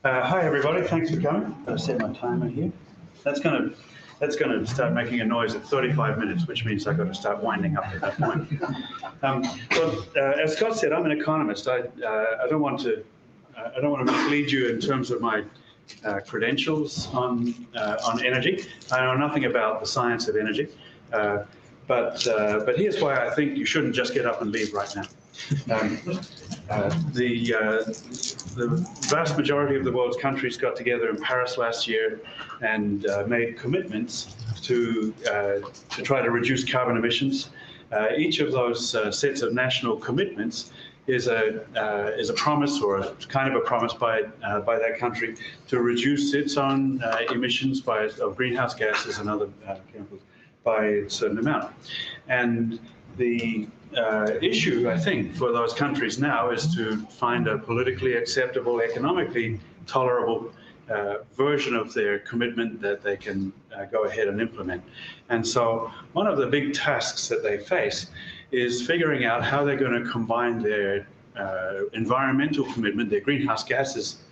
Hi everybody, thanks for coming. I'll set my timer here. That's going to start making a noise at 35 minutes, which means I've got to start winding up at that point. As Scott said, I'm an economist. I don't want to mislead you in terms of my credentials on energy. I know nothing about the science of energy, but here's why I think you shouldn't just get up and leave right now. The vast majority of the world's countries got together in Paris last year and made commitments to try to reduce carbon emissions. Each of those sets of national commitments is a promise, or a kind of a promise by that country to reduce its own emissions of greenhouse gases and other chemicals by a certain amount. And the issue, I think, for those countries now is to find a politically acceptable, economically tolerable version of their commitment that they can go ahead and implement. And so one of the big tasks that they face is figuring out how they're going to combine their environmental commitment, their greenhouse gases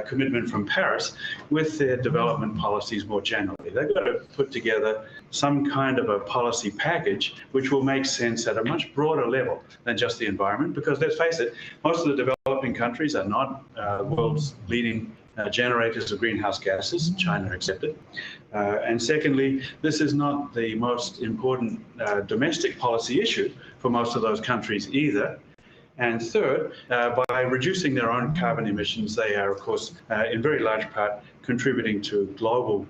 commitment from Paris, with their development policies more generally. They've got to put together some kind of a policy package which will make sense at a much broader level than just the environment, because let's face it, most of the developing countries are not the world's leading generators of greenhouse gases, China accepted. And secondly, this is not the most important domestic policy issue for most of those countries either. And third, by reducing their own carbon emissions, they are, of course, in very large part contributing to global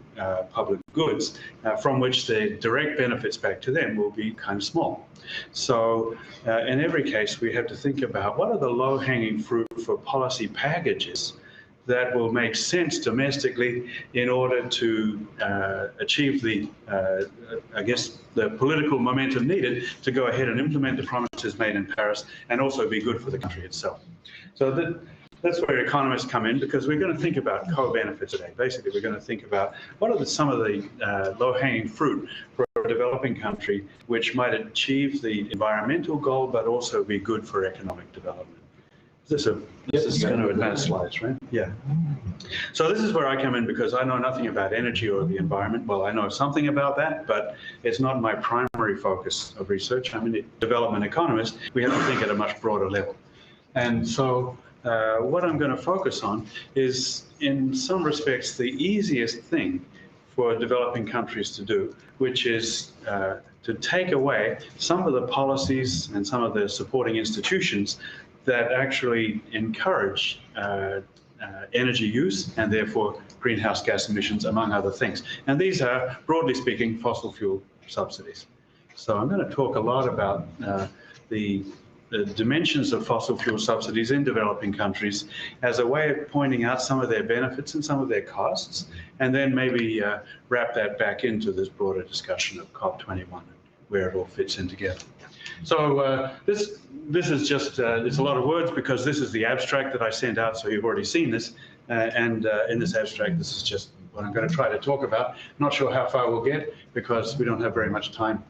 public goods, from which the direct benefits back to them will be kind of small. So in every case, we have to think about what are the low-hanging fruit for policy packages that will make sense domestically in order to achieve the, I guess, the political momentum needed to go ahead and implement the promises made in Paris and also be good for the country itself. So that's where economists come in, because we're going to think about co-benefits today. Basically, we're going to think about what are some of the low-hanging fruit for a developing country which might achieve the environmental goal but also be good for economic development. This is going to advance slides, right? Yeah. So this is where I come in, because I know nothing about energy or the environment. Well, I know something about that, but it's not my primary focus of research. I'm a development economist. We have to think at a much broader level. And so what I'm going to focus on is, in some respects, the easiest thing for developing countries to do, which is to take away some of the policies and some of the supporting institutions that actually encourage energy use and therefore greenhouse gas emissions, among other things. And these are, broadly speaking, fossil fuel subsidies. So I'm going to talk a lot about the dimensions of fossil fuel subsidies in developing countries as a way of pointing out some of their benefits and some of their costs, and then maybe wrap that back into this broader discussion of COP21 and where it all fits in together. So this is just, it's a lot of words, because this is the abstract that I sent out, so you've already seen this. And in this abstract, this is just what I'm going to try to talk about. Not sure how far we'll get, because we don't have very much time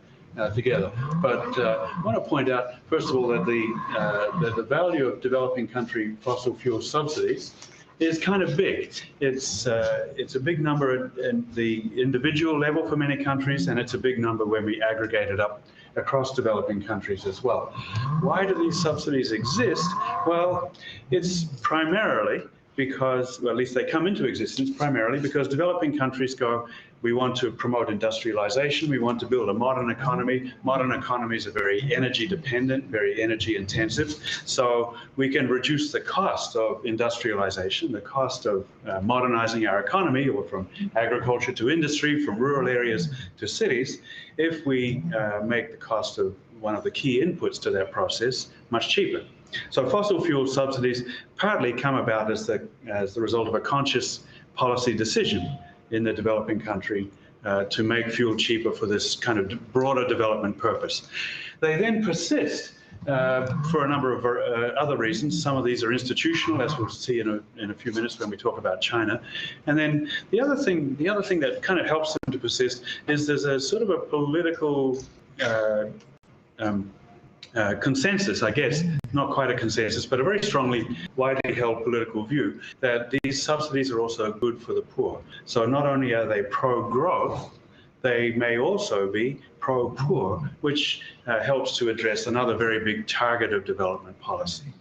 together. But I want to point out, first of all, that the value of developing country fossil fuel subsidies is kind of big. It's a big number at the individual level for many countries, and it's a big number when we aggregate it up across developing countries as well. Why do these subsidies exist? Well, it's primarily because, well, at least they come into existence primarily because developing countries go, we want to promote industrialization, we want to build a modern economy. Modern economies are very energy dependent, very energy intensive, so we can reduce the cost of industrialization, the cost of modernizing our economy, or from agriculture to industry, from rural areas to cities, if we make the cost of one of the key inputs to that process much cheaper. So fossil fuel subsidies partly come about as the result of a conscious policy decision in the developing country to make fuel cheaper for this kind of broader development purpose. They then persist for a number of other reasons. Some of these are institutional, as we'll see in a few minutes when we talk about China. And then the other thing that kind of helps them to persist is there's a sort of a political consensus, I guess, not quite a consensus, but a very strongly, widely held political view that these subsidies are also good for the poor. So not only are they pro-growth, they may also be pro-poor, which helps to address another very big target of development policy.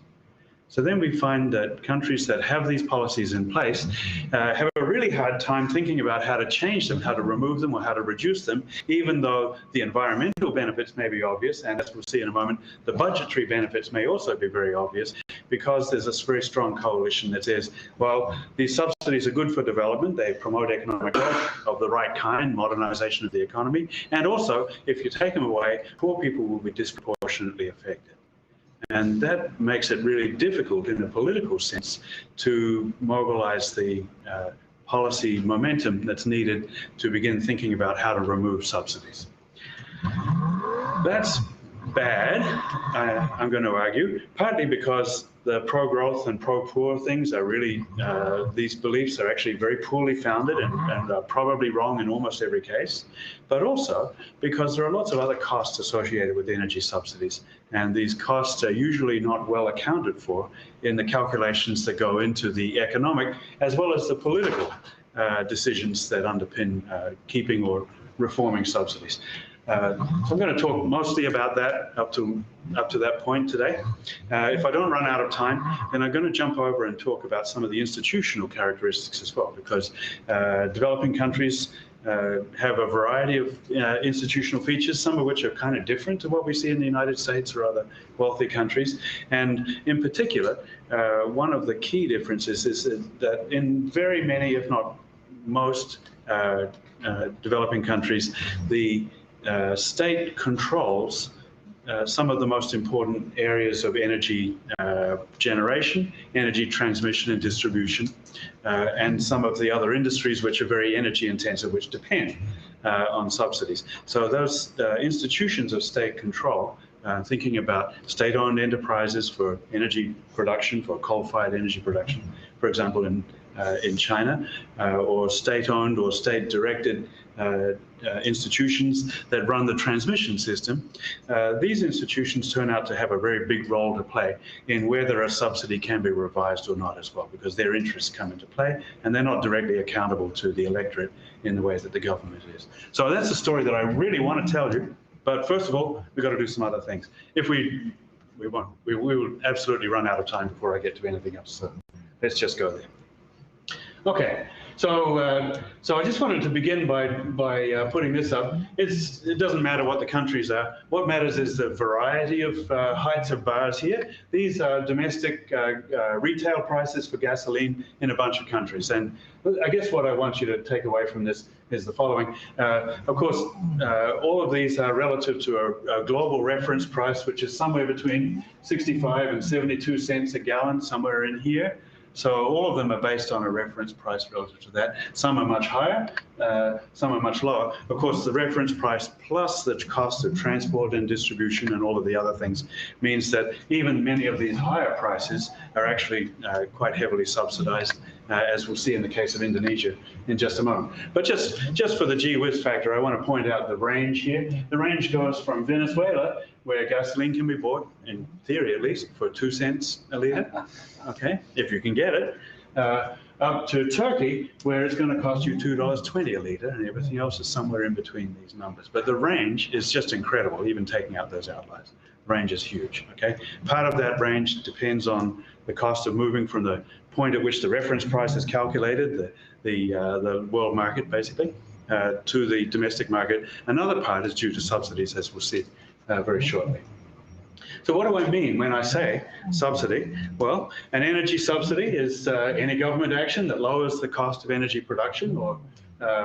So then we find that countries that have these policies in place have a really hard time thinking about how to change them, how to remove them, or how to reduce them, even though the environmental benefits may be obvious, and as we'll see in a moment, the budgetary benefits may also be very obvious, because there's this very strong coalition that says, well, these subsidies are good for development, they promote economic growth of the right kind, modernization of the economy, and also, if you take them away, poor people will be disproportionately affected. And that makes it really difficult in a political sense to mobilize the policy momentum that's needed to begin thinking about how to remove subsidies. That's bad, I'm going to argue, partly because the pro-growth and pro-poor things are really, these beliefs are actually very poorly founded and are probably wrong in almost every case, but also because there are lots of other costs associated with energy subsidies, and these costs are usually not well accounted for in the calculations that go into the economic as well as the political decisions that underpin keeping or reforming subsidies. So I'm going to talk mostly about that up to that point today. If I don't run out of time, then I'm going to jump over and talk about some of the institutional characteristics as well, because developing countries have a variety of institutional features, some of which are kind of different to what we see in the United States or other wealthy countries. And in particular, one of the key differences is that in very many, if not most, developing countries, the state controls some of the most important areas of energy generation, energy transmission and distribution, and some of the other industries which are very energy intensive, which depend on subsidies. So those institutions of state control, thinking about state-owned enterprises for energy production, for coal-fired energy production, for example, in China, or state-owned or state-directed institutions that run the transmission system, these institutions turn out to have a very big role to play in whether a subsidy can be revised or not as well, because their interests come into play and they're not directly accountable to the electorate in the way that the government is. So that's a story that I really want to tell you, but first of all, we've got to do some other things. If we will absolutely run out of time before I get to anything else, so let's just go there. Okay, so I just wanted to begin by putting this up. It doesn't matter what the countries are. What matters is the variety of heights of bars here. These are domestic retail prices for gasoline in a bunch of countries. And I guess what I want you to take away from this is the following. Of course, all of these are relative to a global reference price, which is somewhere between 65 and 72 cents a gallon, somewhere in here. So all of them are based on a reference price relative to that. Some are much higher, some are much lower. Of course, the reference price plus the cost of transport and distribution and all of the other things means that even many of these higher prices are actually quite heavily subsidized, as we'll see in the case of Indonesia in just a moment. But just for the gee whiz factor, I want to point out the range here. The range goes from Venezuela, where gasoline can be bought, in theory at least, for 2 cents a litre, okay, if you can get it, up to Turkey, where it's going to cost you $2.20 a litre, and everything else is somewhere in between these numbers. But the range is just incredible, even taking out those outliers. The range is huge, okay? Part of that range depends on the cost of moving from the point at which the reference price is calculated, the world market, basically, to the domestic market. Another part is due to subsidies, as we'll see very shortly. So what do I mean when I say subsidy? Well, an energy subsidy is any government action that lowers the cost of energy production or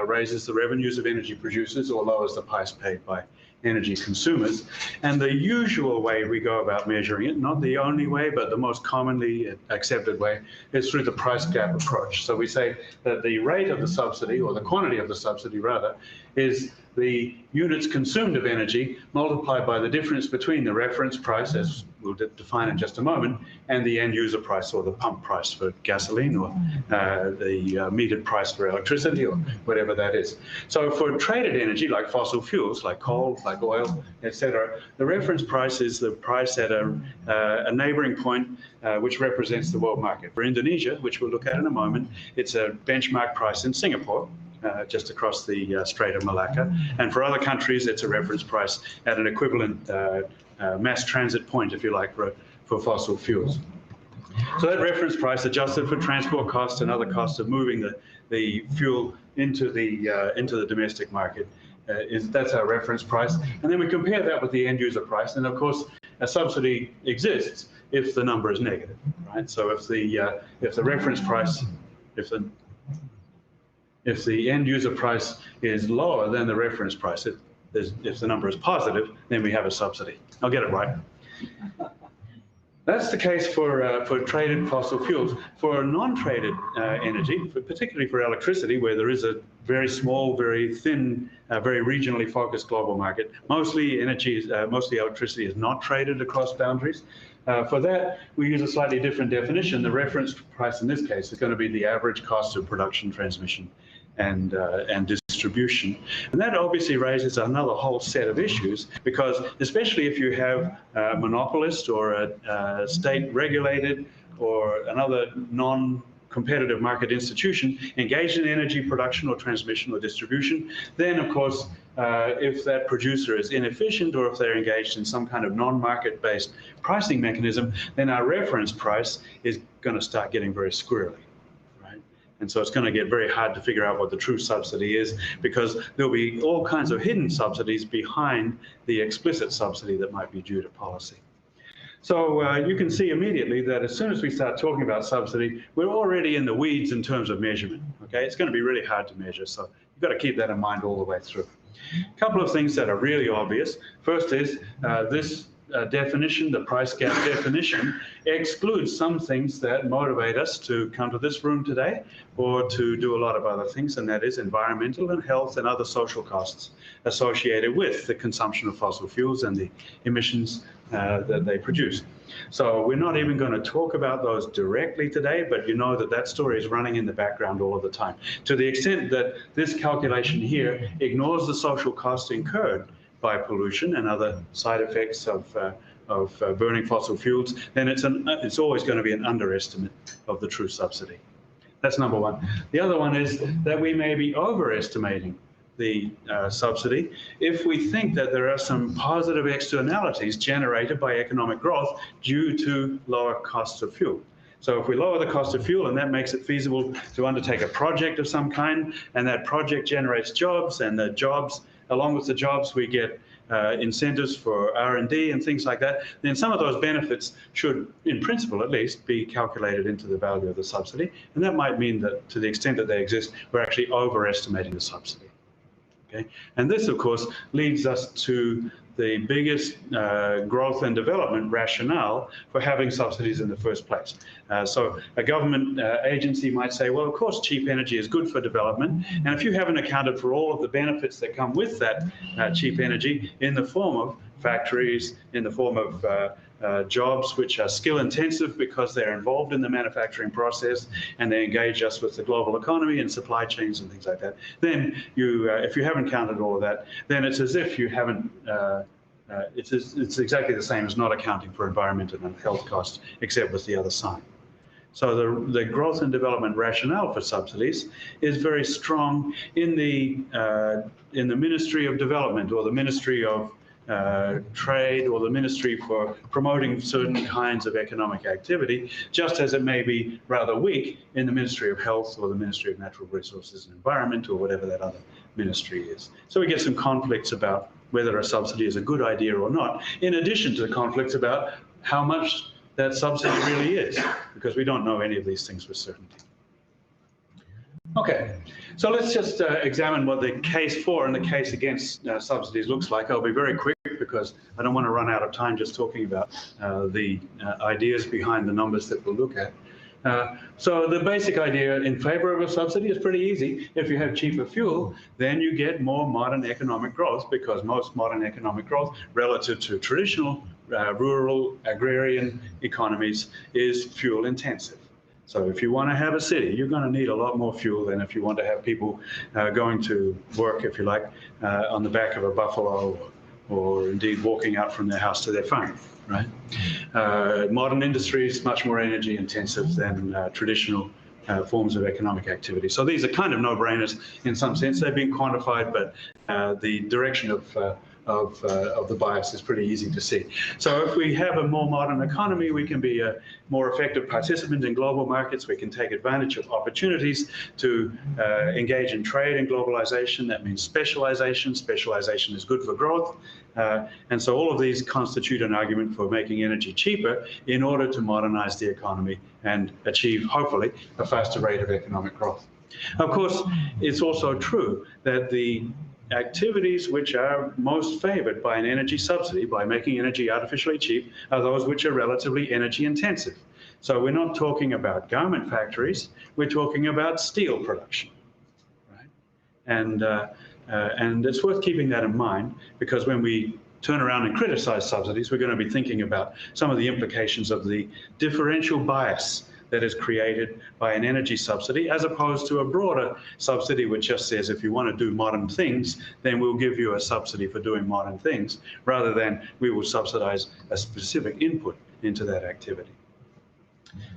raises the revenues of energy producers or lowers the price paid by energy consumers. And the usual way we go about measuring it, not the only way, but the most commonly accepted way, is through the price gap approach. So we say that the rate of the subsidy, or the quantity of the subsidy rather, is the units consumed of energy multiplied by the difference between the reference price, as we'll define in just a moment, and the end user price, or the pump price for gasoline, or the metered price for electricity, or whatever that is. So for traded energy, like fossil fuels, like coal, like oil, etc., the reference price is the price at a neighboring point, which represents the world market. For Indonesia, which we'll look at in a moment, it's a benchmark price in Singapore, just across the Strait of Malacca. And for other countries, it's a reference price at an equivalent mass transit point, if you like, for fossil fuels. So that reference price, adjusted for transport costs and other costs of moving the fuel into the domestic market, that's our reference price. And then we compare that with the end user price. And of course, a subsidy exists if the number is negative, right? So if the reference price, if the end user price is lower than the reference price, if the number is positive, then we have a subsidy. I'll get it right. That's the case for traded fossil fuels. For non-traded energy, particularly for electricity, where there is a very small, very thin, very regionally focused global market, mostly electricity is not traded across boundaries. For that, we use a slightly different definition. The reference price in this case is going to be the average cost of production, transmission, and distribution. And that obviously raises another whole set of issues, because especially if you have a monopolist or a state-regulated or another non-competitive market institution engaged in energy production or transmission or distribution, then of course, if that producer is inefficient, or if they're engaged in some kind of non-market-based pricing mechanism, then our reference price is going to start getting very squirrely. And so it's going to get very hard to figure out what the true subsidy is, because there'll be all kinds of hidden subsidies behind the explicit subsidy that might be due to policy. So you can see immediately that as soon as we start talking about subsidy, we're already in the weeds in terms of measurement. Okay, it's going to be really hard to measure, so you've got to keep that in mind all the way through. A couple of things that are really obvious. First is this definition, the price gap definition, excludes some things that motivate us to come to this room today or to do a lot of other things, and that is environmental and health and other social costs associated with the consumption of fossil fuels and the emissions that they produce. So we're not even going to talk about those directly today, but you know that that story is running in the background all of the time. To the extent that this calculation here ignores the social costs incurred by pollution and other side effects of burning fossil fuels, then it's always going to be an underestimate of the true subsidy. That's number one. The other one is that we may be overestimating the subsidy if we think that there are some positive externalities generated by economic growth due to lower costs of fuel. So if we lower the cost of fuel and that makes it feasible to undertake a project of some kind, and that project generates jobs, and the jobs, along with the jobs, we get incentives for R&D and things like that, then some of those benefits should, in principle at least, be calculated into the value of the subsidy. And that might mean that to the extent that they exist, we're actually overestimating the subsidy. Okay? And this, of course, leads us to the biggest growth and development rationale for having subsidies in the first place. So a government agency might say, well, of course, cheap energy is good for development. And if you haven't accounted for all of the benefits that come with that cheap energy in the form of factories, in the form of jobs which are skill intensive because they're involved in the manufacturing process and they engage us with the global economy and supply chains and things like that, then if you haven't counted all of that, then it's as if you haven't, it's exactly the same as not accounting for environmental and health costs, except with the other sign. So the growth and development rationale for subsidies is very strong in the Ministry of Development, or the Ministry of Trade, or the Ministry for promoting certain kinds of economic activity, just as it may be rather weak in the Ministry of Health or the Ministry of Natural Resources and Environment, or whatever that other ministry is. So we get some conflicts about whether a subsidy is a good idea or not, in addition to the conflicts about how much that subsidy really is, because we don't know any of these things with certainty. Okay, so let's just examine what the case for and the case against subsidies looks like. I'll be very quick because I don't want to run out of time just talking about the ideas behind the numbers that we'll look at. So the basic idea in favor of a subsidy is pretty easy. If you have cheaper fuel, then you get more modern economic growth, because most modern economic growth relative to traditional rural agrarian economies is fuel intensive. So if you want to have a city, you're going to need a lot more fuel than if you want to have people going to work, if you like, on the back of a buffalo, or indeed walking out from their house to their farm, right? Modern industry is much more energy intensive than traditional forms of economic activity. So these are kind of no-brainers in some sense. They've been quantified, but the direction of the bias is pretty easy to see. So if we have a more modern economy, we can be a more effective participant in global markets. We can take advantage of opportunities to engage in trade and globalization. That means specialization. Specialization is good for growth. And so all of these constitute an argument for making energy cheaper in order to modernize the economy and achieve, hopefully, a faster rate of economic growth. Of course, it's also true that the activities which are most favored by an energy subsidy, by making energy artificially cheap, are those which are relatively energy intensive. So we're not talking about garment factories, we're talking about steel production, right? And it's worth keeping that in mind, because when we turn around and criticize subsidies, we're going to be thinking about some of the implications of the differential bias that is created by an energy subsidy, as opposed to a broader subsidy which just says, if you want to do modern things, then we'll give you a subsidy for doing modern things, rather than we will subsidize a specific input into that activity.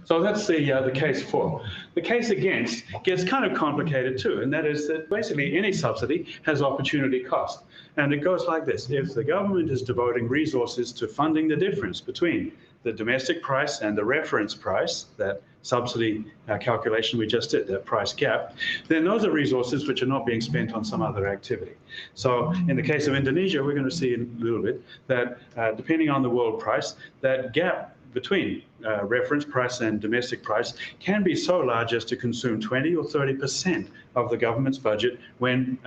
So that's the case for. The case against gets kind of complicated too, and that is that basically any subsidy has opportunity cost. And it goes like this: if the government is devoting resources to funding the difference between the domestic price and the reference price, that subsidy calculation we just did, that price gap, then those are resources which are not being spent on some other activity. So in the case of Indonesia, we're going to see in a little bit that depending on the world price, that gap between reference price and domestic price can be so large as to consume 20 or 30% of the government's budget when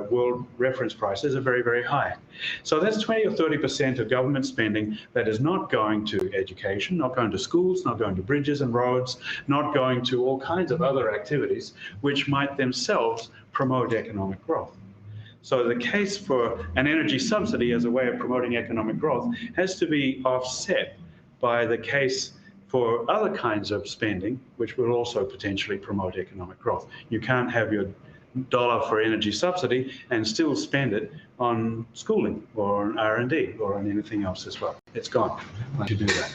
world reference prices are very, very high. So that's 20 or 30% of government spending that is not going to education, not going to schools, not going to bridges and roads, not going to all kinds of other activities which might themselves promote economic growth. So the case for an energy subsidy as a way of promoting economic growth has to be offset by the case for other kinds of spending, which will also potentially promote economic growth. You can't have your dollar for energy subsidy and still spend it on schooling or on R&D or on anything else as well. It's gone once you do that.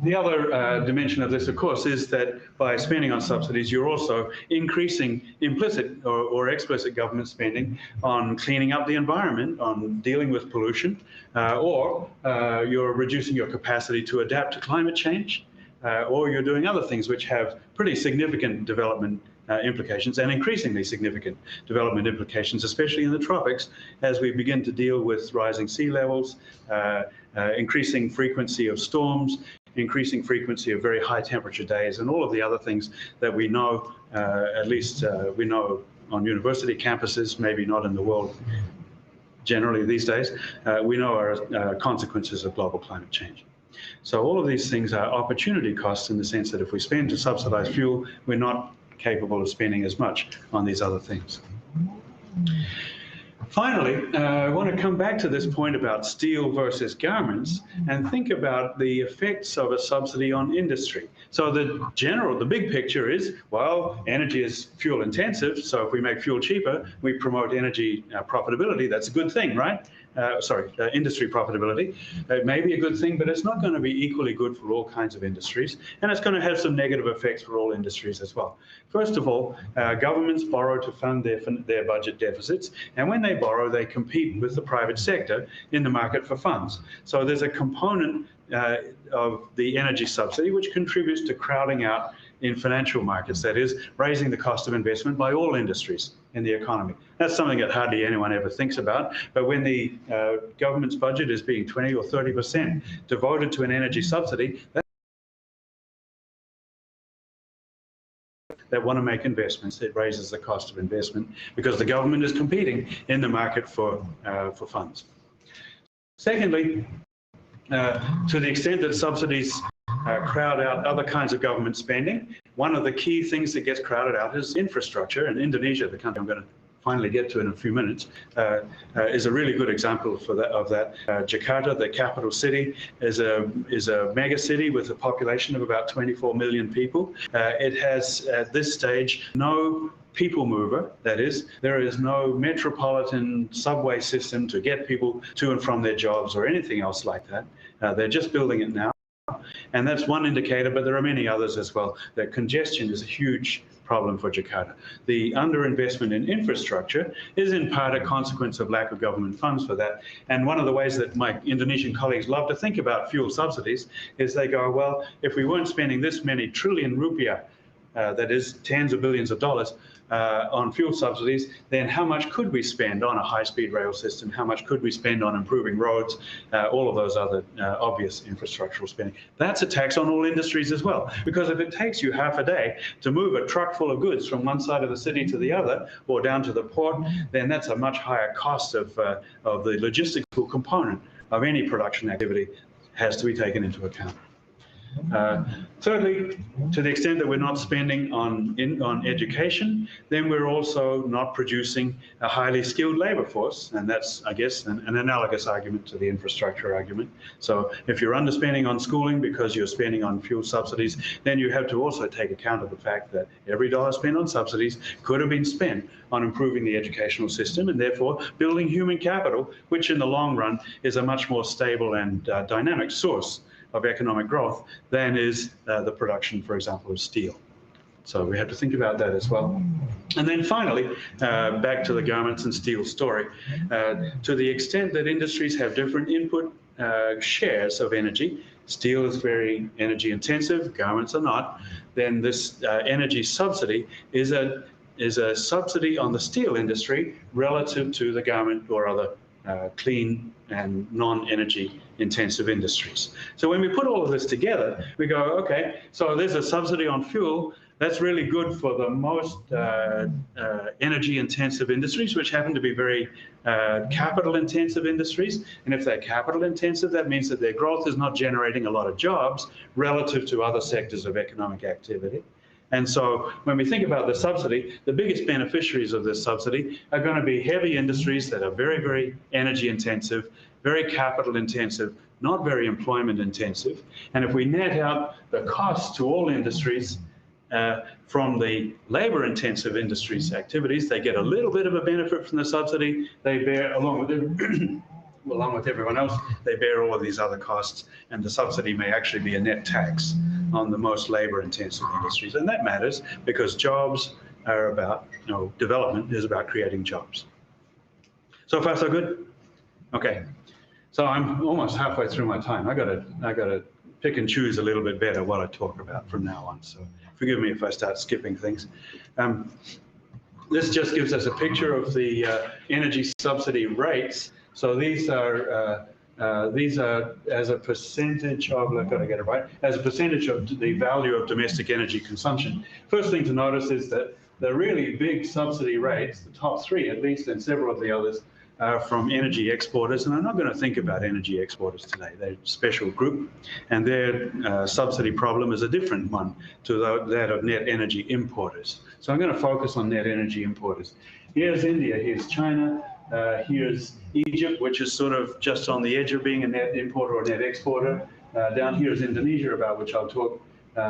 The other dimension of this, of course, is that by spending on subsidies, you're also increasing implicit or explicit government spending on cleaning up the environment, on dealing with pollution, or you're reducing your capacity to adapt to climate change, or you're doing other things which have pretty significant development implications, and increasingly significant development implications, especially in the tropics, as we begin to deal with rising sea levels, increasing frequency of storms, increasing frequency of very high temperature days, and all of the other things that we know, at least we know on university campuses, maybe not in the world generally these days, we know are consequences of global climate change. So all of these things are opportunity costs, in the sense that if we spend to subsidize fuel, we're not capable of spending as much on these other things. Finally, I want to come back to this point about steel versus garments and think about the effects of a subsidy on industry. So the big picture is, well, energy is fuel intensive, so if we make fuel cheaper, we promote energy profitability. That's a good thing, right? Industry profitability. It may be a good thing, but it's not going to be equally good for all kinds of industries, and it's going to have some negative effects for all industries as well. First of all, governments borrow to fund their budget deficits, and when they borrow, they compete with the private sector in the market for funds. So there's a component of the energy subsidy which contributes to crowding out in financial markets, that is, raising the cost of investment by all industries in the economy. That's something that hardly anyone ever thinks about, but when the government's budget is being 20 or 30% devoted to an energy subsidy, that want to make investments, it raises the cost of investment because the government is competing in the market for funds. Secondly, to the extent that subsidies crowd out other kinds of government spending, one of the key things that gets crowded out is infrastructure. In Indonesia, the country I'm going to finally get to in a few minutes, is a really good example of that. Jakarta, the capital city, is a mega city with a population of about 24 million people. It has, at this stage, no people mover, that is. There is no metropolitan subway system to get people to and from their jobs or anything else like that. They're just building it now. And that's one indicator, but there are many others as well. That congestion is a huge problem for Jakarta. The underinvestment in infrastructure is in part a consequence of lack of government funds for that. And one of the ways that my Indonesian colleagues love to think about fuel subsidies is they go, well, if we weren't spending this many trillion rupiah, that is tens of billions of dollars, on fuel subsidies, then how much could we spend on a high-speed rail system? How much could we spend on improving roads? All of those other obvious infrastructural spending. That's a tax on all industries as well, because if it takes you half a day to move a truck full of goods from one side of the city to the other, or down to the port, then that's a much higher cost of the logistical component of any production activity has to be taken into account. Thirdly, to the extent that we're not spending on education, then we're also not producing a highly skilled labor force. And that's, I guess, an analogous argument to the infrastructure argument. So if you're underspending on schooling because you're spending on fuel subsidies, then you have to also take account of the fact that every dollar spent on subsidies could have been spent on improving the educational system and therefore building human capital, which in the long run is a much more stable and dynamic source of economic growth than is the production, for example, of steel. So we have to think about that as well. And then finally, back to the garments and steel story. To the extent that industries have different input shares of energy, steel is very energy intensive, garments are not, then this energy subsidy is a subsidy on the steel industry relative to the garment or other clean and non-energy intensive industries. So when we put all of this together, we go, okay, so there's a subsidy on fuel. That's really good for the most energy intensive industries, which happen to be very capital intensive industries. And if they're capital intensive, that means that their growth is not generating a lot of jobs relative to other sectors of economic activity. And so when we think about the subsidy, the biggest beneficiaries of this subsidy are going to be heavy industries that are very, very energy intensive, very capital intensive, not very employment intensive. And if we net out the cost to all industries from the labor intensive industries activities, they get a little bit of a benefit from the subsidy. They bear, along with everyone else, they bear all of these other costs, and the subsidy may actually be a net tax on the most labor-intensive industries. And that matters because jobs are about, development is about creating jobs. So far, so good? Okay. So I'm almost halfway through my time. I gotta pick and choose a little bit better what I talk about from now on. So forgive me if I start skipping things. This just gives us a picture of the energy subsidy rates. So these are as a percentage of, I've got to get it right, as a percentage of the value of domestic energy consumption. First thing to notice is that the really big subsidy rates, the top three at least, and several of the others, are from energy exporters. And I'm not going to think about energy exporters today. They're a special group, and their subsidy problem is a different one to that of net energy importers. So I'm going to focus on net energy importers. Here's India, here's China, here's Egypt, which is sort of just on the edge of being a net importer or net exporter. Down here is Indonesia, about which I'll talk.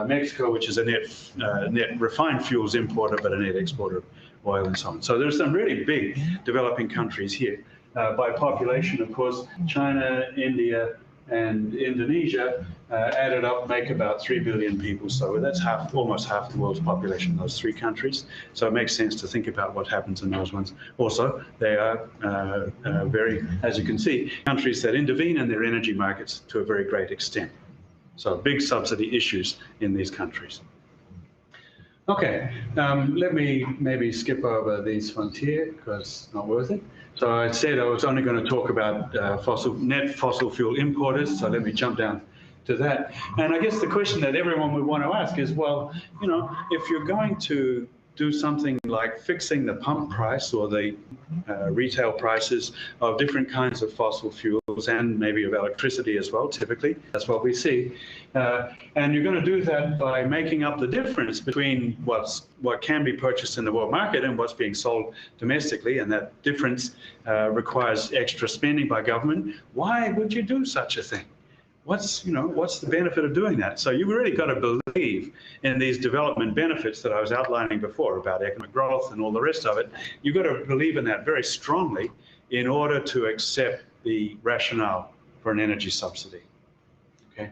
Mexico, which is a net refined fuels importer, but a net exporter of oil and so on. So there's some really big developing countries here. By population, of course, China, India, and Indonesia added up make about 3 billion people. So that's almost half the world's population, those three countries. So it makes sense to think about what happens in those ones. Also, they are very, as you can see, countries that intervene in their energy markets to a very great extent. So big subsidy issues in these countries. Okay, let me maybe skip over these ones here because it's not worth it. So I said I was only going to talk about net fossil fuel importers, so let me jump down to that. And I guess the question that everyone would want to ask is, well, if you're going to do something like fixing the pump price or the retail prices of different kinds of fossil fuels and maybe of electricity as well, typically. That's what we see. And you're going to do that by making up the difference between what can be purchased in the world market and what's being sold domestically, and that difference requires extra spending by government. Why would you do such a thing? What's the benefit of doing that? So you've really got to believe in these development benefits that I was outlining before about economic growth and all the rest of it. You've got to believe in that very strongly in order to accept the rationale for an energy subsidy. Okay.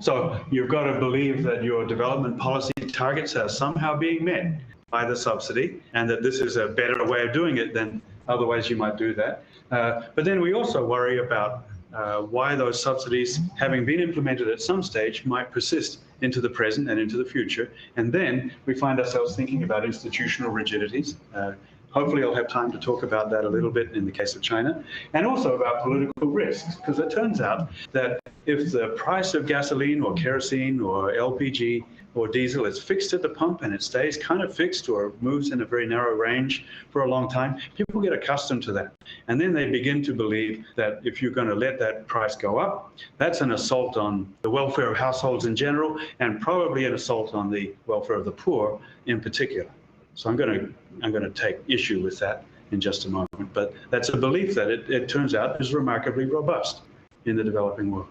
So you've got to believe that your development policy targets are somehow being met by the subsidy, and that this is a better way of doing it than other ways you might do that. But then we also worry about why those subsidies, having been implemented at some stage, might persist into the present and into the future. And then we find ourselves thinking about institutional rigidities. Hopefully I'll have time to talk about that a little bit in the case of China, and also about political risks, because it turns out that if the price of gasoline or kerosene or LPG or diesel is fixed at the pump and it stays kind of fixed or moves in a very narrow range for a long time, people get accustomed to that. And then they begin to believe that if you're going to let that price go up, that's an assault on the welfare of households in general, and probably an assault on the welfare of the poor in particular. So I'm going to take issue with that in just a moment. But that's a belief that it turns out is remarkably robust in the developing world.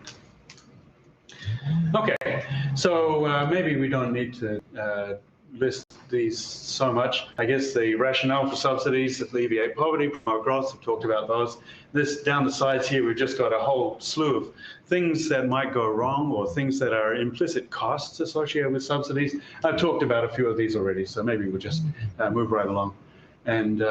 Okay, so maybe we don't need to list these so much. I guess the rationale for subsidies: alleviate poverty, promote growth. We've talked about those. This down the sides here, we've just got a whole slew of things that might go wrong, or things that are implicit costs associated with subsidies. I've talked about a few of these already, so maybe we'll just move right along and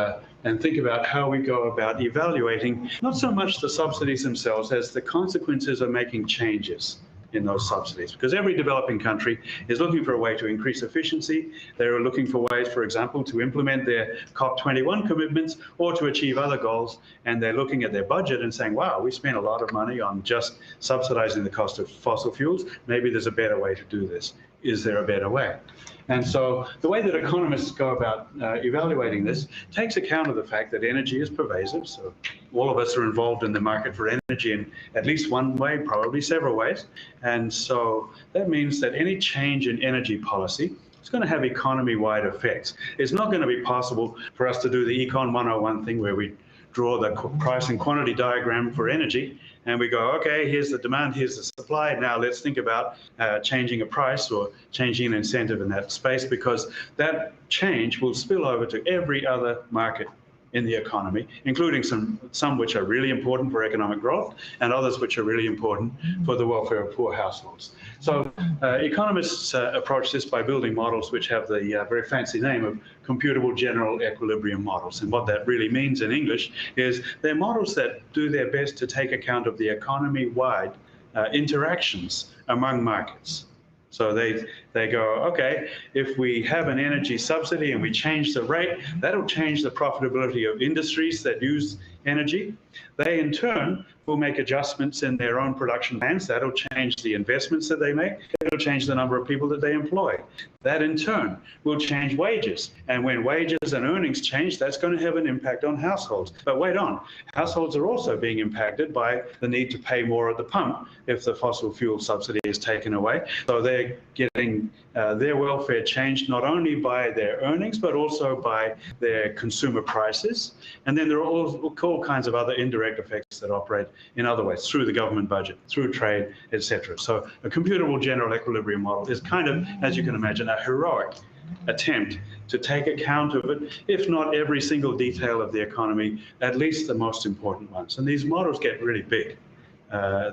think about how we go about evaluating not so much the subsidies themselves as the consequences of making changes in those subsidies, because every developing country is looking for a way to increase efficiency. They're looking for ways, for example, to implement their COP21 commitments or to achieve other goals, and they're looking at their budget and saying, wow, we spent a lot of money on just subsidizing the cost of fossil fuels. Maybe there's a better way to do this. Is there a better way? And so the way that economists go about evaluating this takes account of the fact that energy is pervasive. So all of us are involved in the market for energy in at least one way, probably several ways. And so that means that any change in energy policy is going to have economy-wide effects. It's not going to be possible for us to do the Econ 101 thing where we draw the price and quantity diagram for energy, and we go, okay, here's the demand, here's the supply. Now let's think about changing a price or changing an incentive in that space, because that change will spill over to every other market in the economy, including some which are really important for economic growth and others which are really important for the welfare of poor households. So economists approach this by building models which have the very fancy name of computable general equilibrium models. And what that really means in English is they're models that do their best to take account of the economy-wide interactions among markets. So they go, okay, if we have an energy subsidy and we change the rate, that'll change the profitability of industries that use energy. They, in turn, will make adjustments in their own production plans. That'll change the investments that they make. It'll change the number of people that they employ. That, in turn, will change wages. And when wages and earnings change, that's going to have an impact on households. But wait on, households are also being impacted by the need to pay more at the pump if the fossil fuel subsidy is taken away. So they're getting their welfare changed not only by their earnings, but also by their consumer prices. And then there are all kinds of other indirect effects that operate in other ways, through the government budget, through trade, etc. So a computable general equilibrium model is kind of, as you can imagine, a heroic attempt to take account of it, if not every single detail of the economy, at least the most important ones. And these models get really big.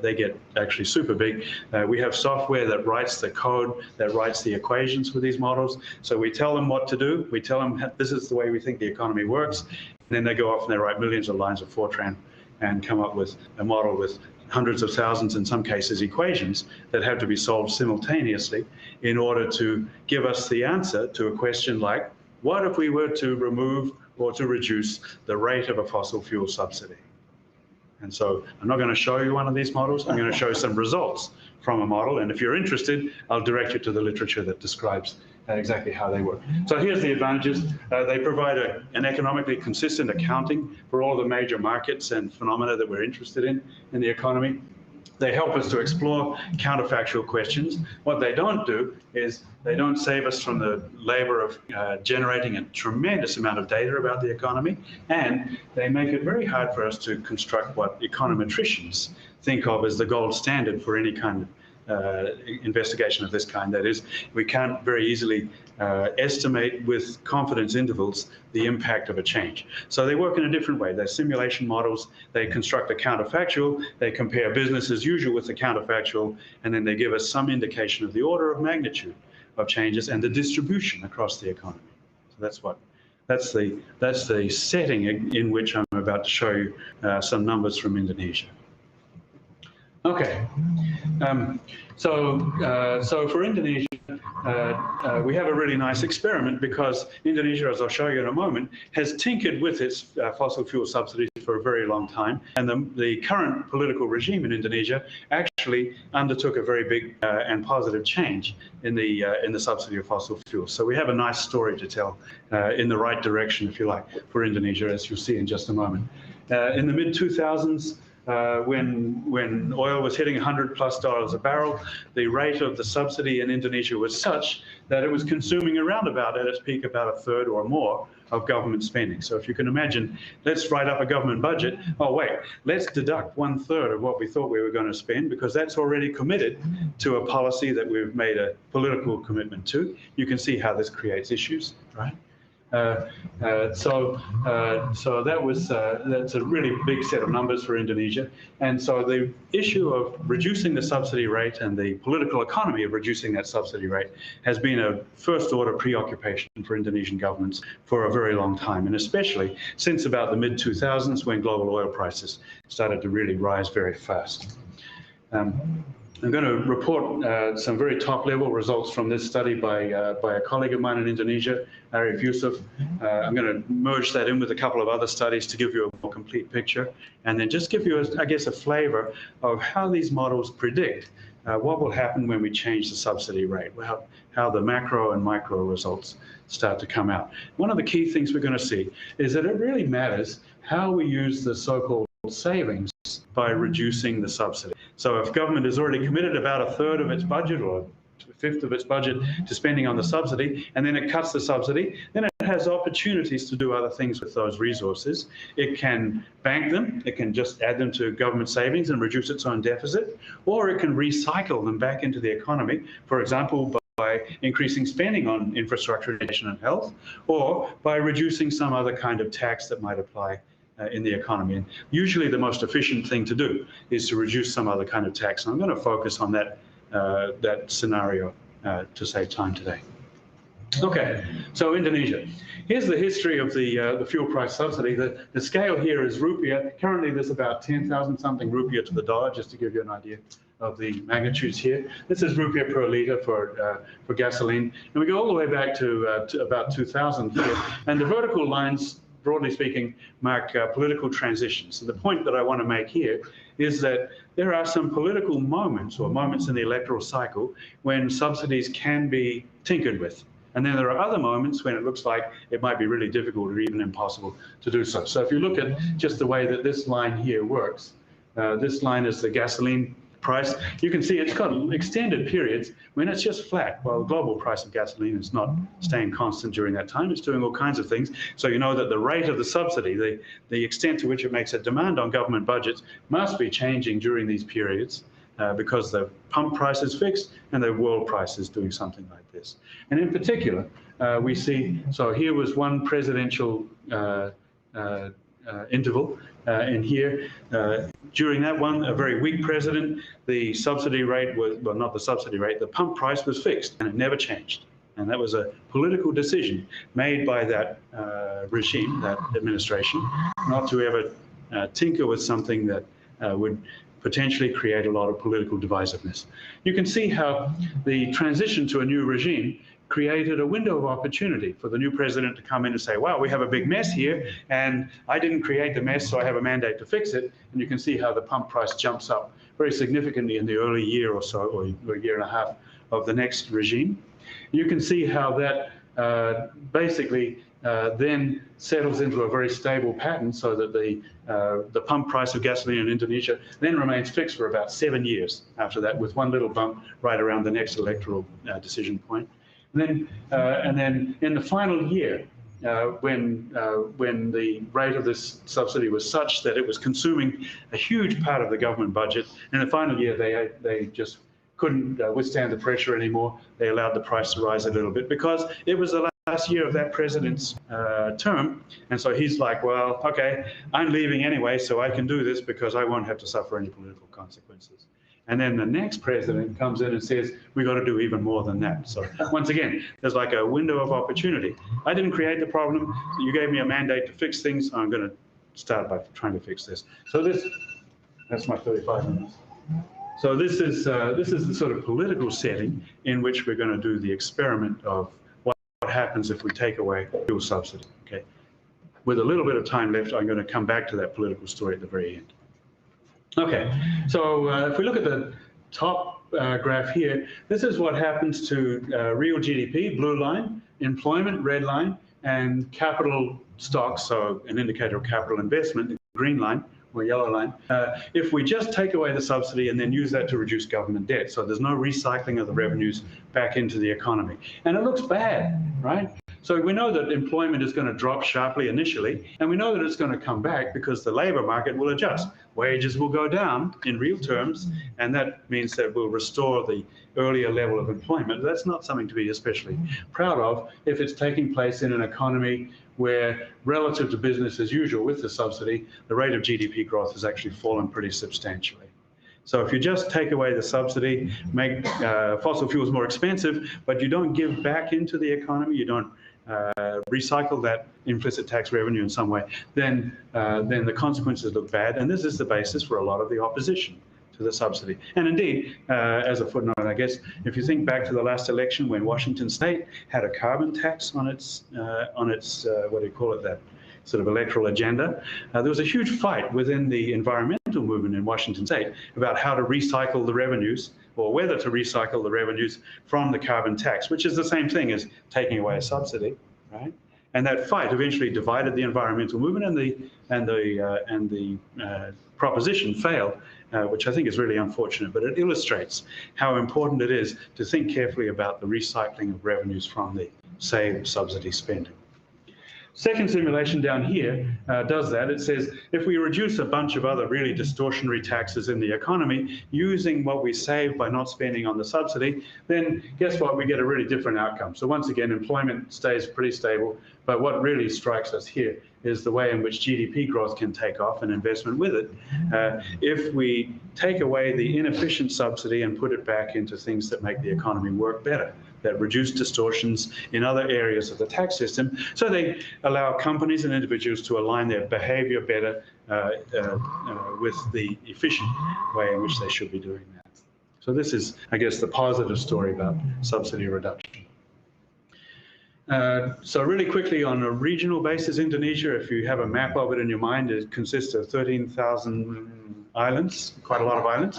They get actually super big. We have software that writes the code, that writes the equations for these models. So we tell them what to do. We tell them this is the way we think the economy works. And then they go off and they write millions of lines of Fortran and come up with a model with hundreds of thousands, in some cases, equations that have to be solved simultaneously in order to give us the answer to a question like, what if we were to remove or to reduce the rate of a fossil fuel subsidy? And so I'm not going to show you one of these models. I'm going to show some results from a model. And if you're interested, I'll direct you to the literature that describes exactly how they work. So here's the advantages. They provide an economically consistent accounting for all the major markets and phenomena that we're interested in the economy. They help us to explore counterfactual questions. What they don't do is they don't save us from the labor of generating a tremendous amount of data about the economy, and they make it very hard for us to construct what econometricians think of as the gold standard for any kind of investigation of this kind. That is, we can't very easily estimate with confidence intervals the impact of a change. So they work in a different way. They're simulation models. They construct a counterfactual. They compare business as usual with the counterfactual, and then they give us some indication of the order of magnitude of changes and the distribution across the economy. So that's the setting in which I'm about to show you some numbers from Indonesia. Okay, so for Indonesia, we have a really nice experiment because Indonesia, as I'll show you in a moment, has tinkered with its fossil fuel subsidies for a very long time. And the current political regime in Indonesia actually undertook a very big and positive change in the subsidy of fossil fuels. So we have a nice story to tell in the right direction, if you like, for Indonesia, as you'll see in just a moment. In the mid-2000s, when oil was hitting $100+ a barrel, the rate of the subsidy in Indonesia was such that it was consuming around about, at its peak, about 1/3 or more of government spending. So if you can imagine, let's write up a government budget. Oh, wait, let's deduct 1/3 of what we thought we were going to spend, because that's already committed to a policy that we've made a political commitment to. You can see how this creates issues, right? So that's a really big set of numbers for Indonesia. And so the issue of reducing the subsidy rate and the political economy of reducing that subsidy rate has been a first-order preoccupation for Indonesian governments for a very long time, and especially since about the mid-2000s, when global oil prices started to really rise very fast. I'm going to report some very top-level results from this study by a colleague of mine in Indonesia, Arif Yusuf. I'm going to merge that in with a couple of other studies to give you a more complete picture, and then just give you, I guess, a flavor of how these models predict what will happen when we change the subsidy rate, how the macro and micro results start to come out. One of the key things we're going to see is that it really matters how we use the so-called savings by reducing the subsidy. So if government has already committed about 1/3 of its budget or 1/5 of its budget to spending on the subsidy, and then it cuts the subsidy, then it has opportunities to do other things with those resources. It can bank them, it can just add them to government savings and reduce its own deficit, or it can recycle them back into the economy, for example, by increasing spending on infrastructure, education, and health, or by reducing some other kind of tax that might apply in the economy. And usually the most efficient thing to do is to reduce some other kind of tax. And I'm going to focus on that scenario to save time today. Okay, so Indonesia. Here's the history of the fuel price subsidy. The scale here is rupiah. Currently there's about 10,000 something rupiah to the dollar, just to give you an idea of the magnitudes here. This is rupiah per litre for gasoline. And we go all the way back to about 2000 here. And the vertical lines, broadly speaking, mark political transitions. So the point that I want to make here is that there are some political moments, or moments in the electoral cycle, when subsidies can be tinkered with. And then there are other moments when it looks like it might be really difficult or even impossible to do so. So if you look at just the way that this line here works, this line is the gasoline price. You can see it's got extended periods when it's just flat, while the global price of gasoline is not staying constant during that time. It's doing all kinds of things. So you know that the rate of the subsidy, the extent to which it makes a demand on government budgets, must be changing during these periods because the pump price is fixed and the world price is doing something like this. And in particular, we see, so here was one presidential interval, and here, during that one, a very weak president, the subsidy rate was, well, not the subsidy rate, the pump price was fixed, and it never changed. And that was a political decision made by that regime, that administration, not to ever tinker with something that would potentially create a lot of political divisiveness. You can see how the transition to a new regime created a window of opportunity for the new president to come in and say, wow, we have a big mess here, and I didn't create the mess, so I have a mandate to fix it. And you can see how the pump price jumps up very significantly in the early year or so, or a year and a half of the next regime. You can see how that basically then settles into a very stable pattern, so that the pump price of gasoline in Indonesia then remains fixed for about 7 years after that, with one little bump right around the next electoral decision point. And then in the final year, when the rate of this subsidy was such that it was consuming a huge part of the government budget, in the final year they just couldn't withstand the pressure anymore. They allowed the price to rise a little bit because it was the last year of that president's term. And so he's like, well, okay, I'm leaving anyway, so I can do this because I won't have to suffer any political consequences. And then the next president comes in and says, we've got to do even more than that. So once again, there's like a window of opportunity. I didn't create the problem. You gave me a mandate to fix things. I'm going to start by trying to fix this. So that's my 35 minutes. So this is the sort of political setting in which we're going to do the experiment of what happens if we take away fuel subsidy. Okay. With a little bit of time left, I'm going to come back to that political story at the very end. Okay, so if we look at the top graph here, this is what happens to real GDP, blue line, employment, red line, and capital stocks, so an indicator of capital investment, the green line or yellow line, if we just take away the subsidy and then use that to reduce government debt. So there's no recycling of the revenues back into the economy. And it looks bad, right? So we know that employment is going to drop sharply initially, and we know that it's going to come back because the labor market will adjust. Wages will go down in real terms, and that means that we'll restore the earlier level of employment. That's not something to be especially proud of if it's taking place in an economy where, relative to business as usual with the subsidy, the rate of GDP growth has actually fallen pretty substantially. So if you just take away the subsidy, make fossil fuels more expensive, but you don't give back into the economy, you don't recycle that implicit tax revenue in some way, then the consequences look bad. And this is the basis for a lot of the opposition to the subsidy. And indeed, as a footnote, I guess, if you think back to the last election when Washington State had a carbon tax on its what do you call it, that sort of electoral agenda, there was a huge fight within the environmental movement in Washington State about how to recycle the revenues, or whether to recycle the revenues from the carbon tax, which is the same thing as taking away a subsidy, right? And that fight eventually divided the environmental movement, and the proposition failed, which I think is really unfortunate. But it illustrates how important it is to think carefully about the recycling of revenues from the saved subsidy spending. Second simulation down here does that. It says if we reduce a bunch of other really distortionary taxes in the economy using what we save by not spending on the subsidy, then guess what? We get a really different outcome. So once again, employment stays pretty stable, but what really strikes us here is the way in which GDP growth can take off and investment with it. If we take away the inefficient subsidy and put it back into things that make the economy work better, that reduce distortions in other areas of the tax system, so they allow companies and individuals to align their behavior better with the efficient way in which they should be doing that. So this is, I guess, the positive story about subsidy reduction. So really quickly, on a regional basis, Indonesia, if you have a map of it in your mind, it consists of 13,000 islands, quite a lot of islands.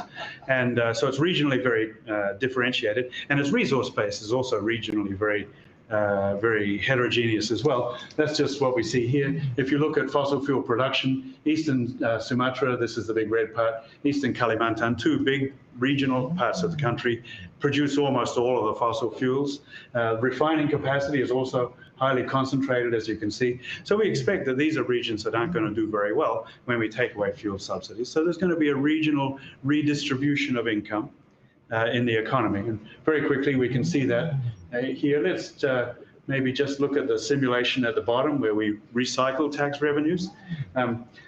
And so it's regionally very differentiated. And its resource base is also regionally very heterogeneous as well. That's just what we see here. If you look at fossil fuel production, Eastern Sumatra, this is the big red part, Eastern Kalimantan, two big regional parts of the country, produce almost all of the fossil fuels. Refining capacity is also highly concentrated, as you can see. So we expect that these are regions that aren't going to do very well when we take away fuel subsidies. So there's going to be a regional redistribution of income in the economy. And very quickly, we can see that here. Let's maybe just look at the simulation at the bottom where we recycle tax revenues.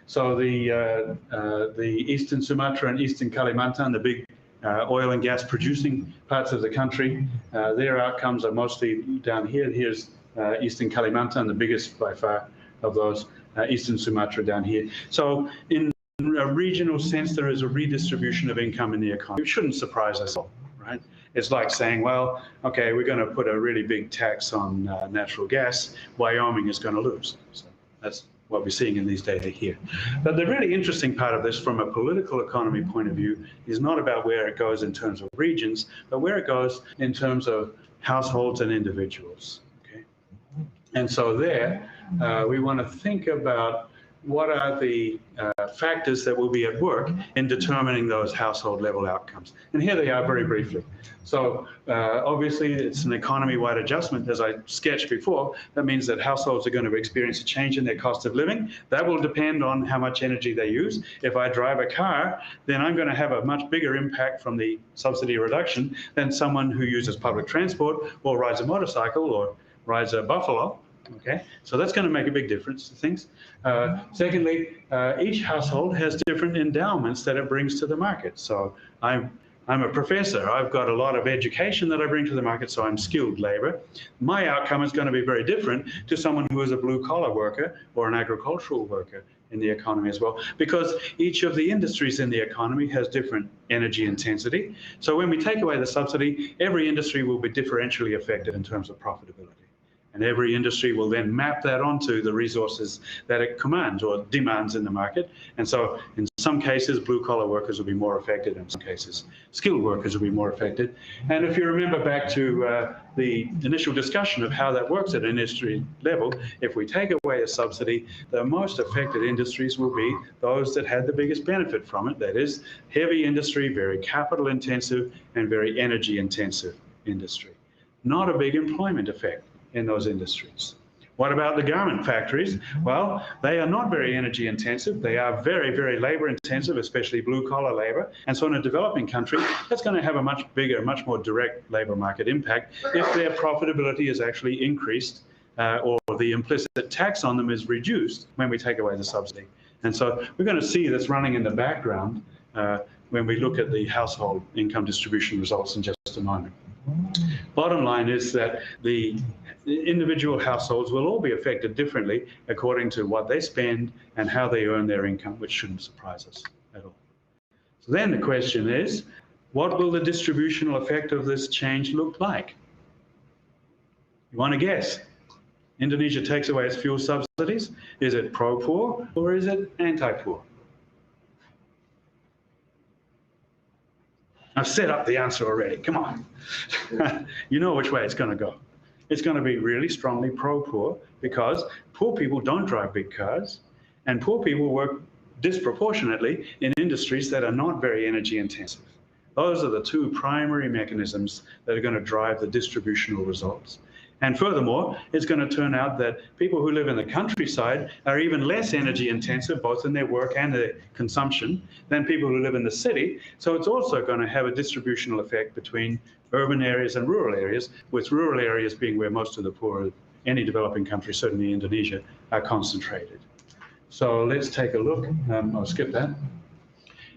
So the Eastern Sumatra and Eastern Kalimantan, the big oil and gas producing parts of the country, their outcomes are mostly down here. Here's Eastern Kalimantan, the biggest by far of those, Eastern Sumatra down here. So in a regional sense, there is a redistribution of income in the economy. It shouldn't surprise us all, right? It's like saying, well, okay, we're going to put a really big tax on natural gas. Wyoming is going to lose. So that's what we're seeing in these data here. But the really interesting part of this from a political economy point of view is not about where it goes in terms of regions, but where it goes in terms of households and individuals. Okay? And so there, we want to think about what are the factors that will be at work in determining those household level outcomes. And here they are very briefly. So obviously it's an economy-wide adjustment, as I sketched before. That means that households are going to experience a change in their cost of living. That will depend on how much energy they use. If I drive a car, then I'm going to have a much bigger impact from the subsidy reduction than someone who uses public transport or rides a motorcycle or rides a buffalo. Okay, so that's going to make a big difference to things. Secondly, each household has different endowments that it brings to the market. So I'm a professor. I've got a lot of education that I bring to the market, so I'm skilled labor. My outcome is going to be very different to someone who is a blue-collar worker or an agricultural worker in the economy as well, because each of the industries in the economy has different energy intensity. So when we take away the subsidy, every industry will be differentially affected in terms of profitability. And every industry will then map that onto the resources that it commands or demands in the market. And so in some cases, blue-collar workers will be more affected. In some cases, skilled workers will be more affected. And if you remember back to the initial discussion of how that works at an industry level, if we take away a subsidy, the most affected industries will be those that had the biggest benefit from it. That is, heavy industry, very capital intensive, and very energy intensive industry. Not a big employment effect in those industries. What about the garment factories? Well, they are not very energy intensive. They are very, very labor intensive, especially blue collar labor. And so in a developing country, that's going to have a much bigger, much more direct labor market impact if their profitability is actually increased or the implicit tax on them is reduced when we take away the subsidy. And so we're going to see this running in the background when we look at the household income distribution results in just a moment. Bottom line is that the individual households will all be affected differently according to what they spend and how they earn their income, which shouldn't surprise us at all. So then the question is, what will the distributional effect of this change look like? You want to guess? Indonesia takes away its fuel subsidies. Is it pro-poor or is it anti-poor? I've set up the answer already. Come on. You know which way it's going to go. It's going to be really strongly pro-poor because poor people don't drive big cars and poor people work disproportionately in industries that are not very energy intensive. Those are the two primary mechanisms that are going to drive the distributional results. And furthermore, it's going to turn out that people who live in the countryside are even less energy intensive, both in their work and their consumption, than people who live in the city. So it's also going to have a distributional effect between urban areas and rural areas, with rural areas being where most of the poor of any developing country, certainly Indonesia, are concentrated. So let's take a look. I'll skip that.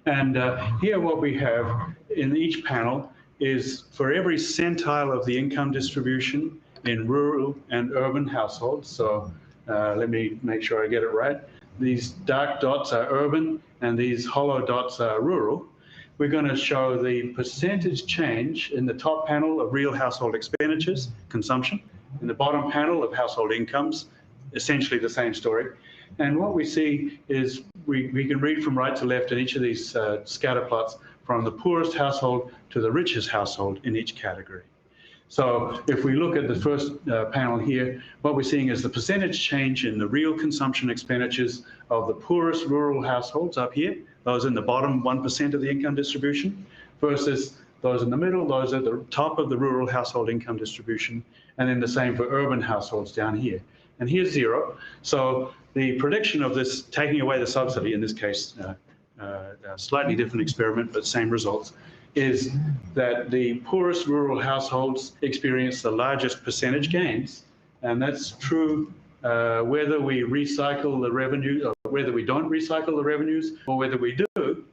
And here what we have in each panel is for every centile of the income distribution in rural and urban households. So let me make sure I get it right. These dark dots are urban and these hollow dots are rural. We're going to show the percentage change in the top panel of real household expenditures, consumption, in the bottom panel of household incomes, essentially the same story. And what we see is we can read from right to left in each of these scatter plots from the poorest household to the richest household in each category. So if we look at the first panel here, what we're seeing is the percentage change in the real consumption expenditures of the poorest rural households up here, those in the bottom 1% of the income distribution, versus those in the middle, those at the top of the rural household income distribution, and then the same for urban households down here. And here's zero. So the prediction of this taking away the subsidy, in this case, a slightly different experiment, but same results, is that the poorest rural households experience the largest percentage gains. And that's true whether we recycle the revenue, or whether we don't recycle the revenues, or whether we do.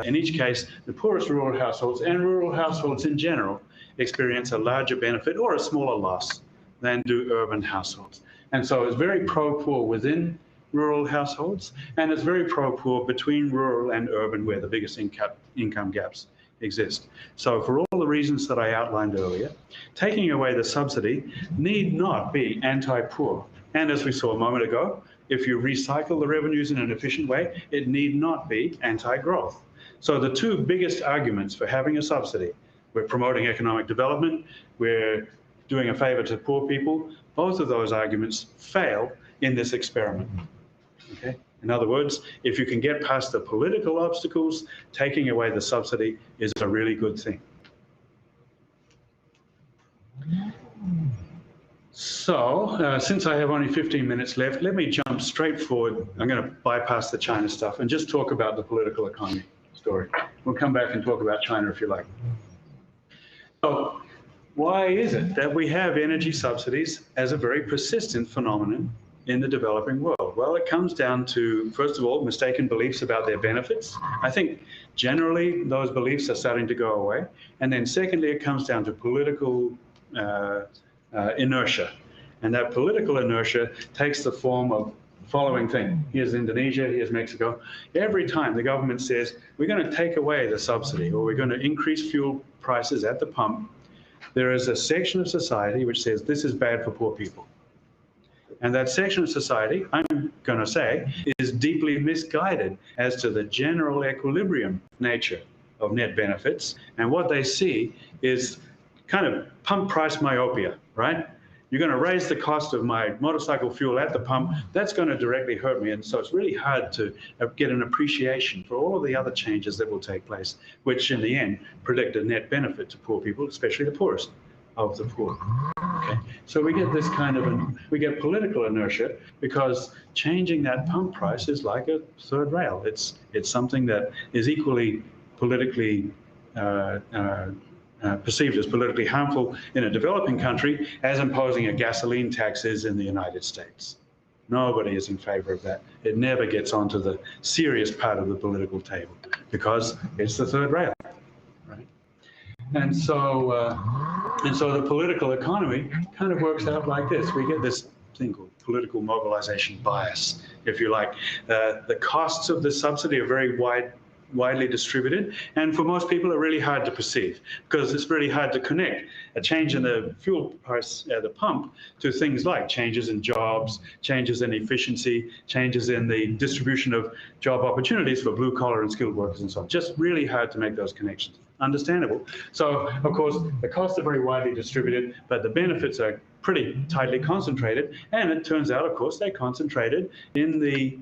In each case, the poorest rural households and rural households in general experience a larger benefit or a smaller loss than do urban households. And so it's very pro-poor within rural households, and it's very pro-poor between rural and urban, where the biggest income gaps exist. So for all the reasons that I outlined earlier, taking away the subsidy need not be anti-poor. And as we saw a moment ago, if you recycle the revenues in an efficient way, it need not be anti-growth. So the two biggest arguments for having a subsidy, we're promoting economic development, we're doing a favor to poor people, both of those arguments fail in this experiment. Okay? In other words, if you can get past the political obstacles, taking away the subsidy is a really good thing. So, since I have only 15 minutes left, let me jump straight forward. I'm going to bypass the China stuff and just talk about the political economy story. We'll come back and talk about China if you like. So, why is it that we have energy subsidies as a very persistent phenomenon in the developing world? Well, it comes down to, first of all, mistaken beliefs about their benefits. I think generally those beliefs are starting to go away. And then secondly, it comes down to political inertia. And that political inertia takes the form of the following thing. Here's Indonesia, here's Mexico. Every time the government says, we're going to take away the subsidy or we're going to increase fuel prices at the pump, there is a section of society which says this is bad for poor people. And that section of society, I'm going to say, is deeply misguided as to the general equilibrium nature of net benefits. And what they see is kind of pump price myopia, right? You're going to raise the cost of my motorcycle fuel at the pump. That's going to directly hurt me. And so it's really hard to get an appreciation for all of the other changes that will take place, which in the end predict a net benefit to poor people, especially the poorest of the poor. Okay, so we get this kind of, we get political inertia because changing that pump price is like a third rail. It's something that is equally politically perceived as politically harmful in a developing country as imposing a gasoline tax is in the United States. Nobody is in favor of that. It never gets onto the serious part of the political table because it's the third rail, right? And so the political economy kind of works out like this. We get this thing called political mobilization bias, if you like. The costs of the subsidy are very widely distributed, and for most people are really hard to perceive because it's really hard to connect a change in the fuel price at the pump to things like changes in jobs, changes in efficiency, changes in the distribution of job opportunities for blue collar and skilled workers and so on. Just really hard to make those connections. Understandable. So, of course, the costs are very widely distributed, but the benefits are pretty tightly concentrated, and it turns out, of course, they're concentrated in the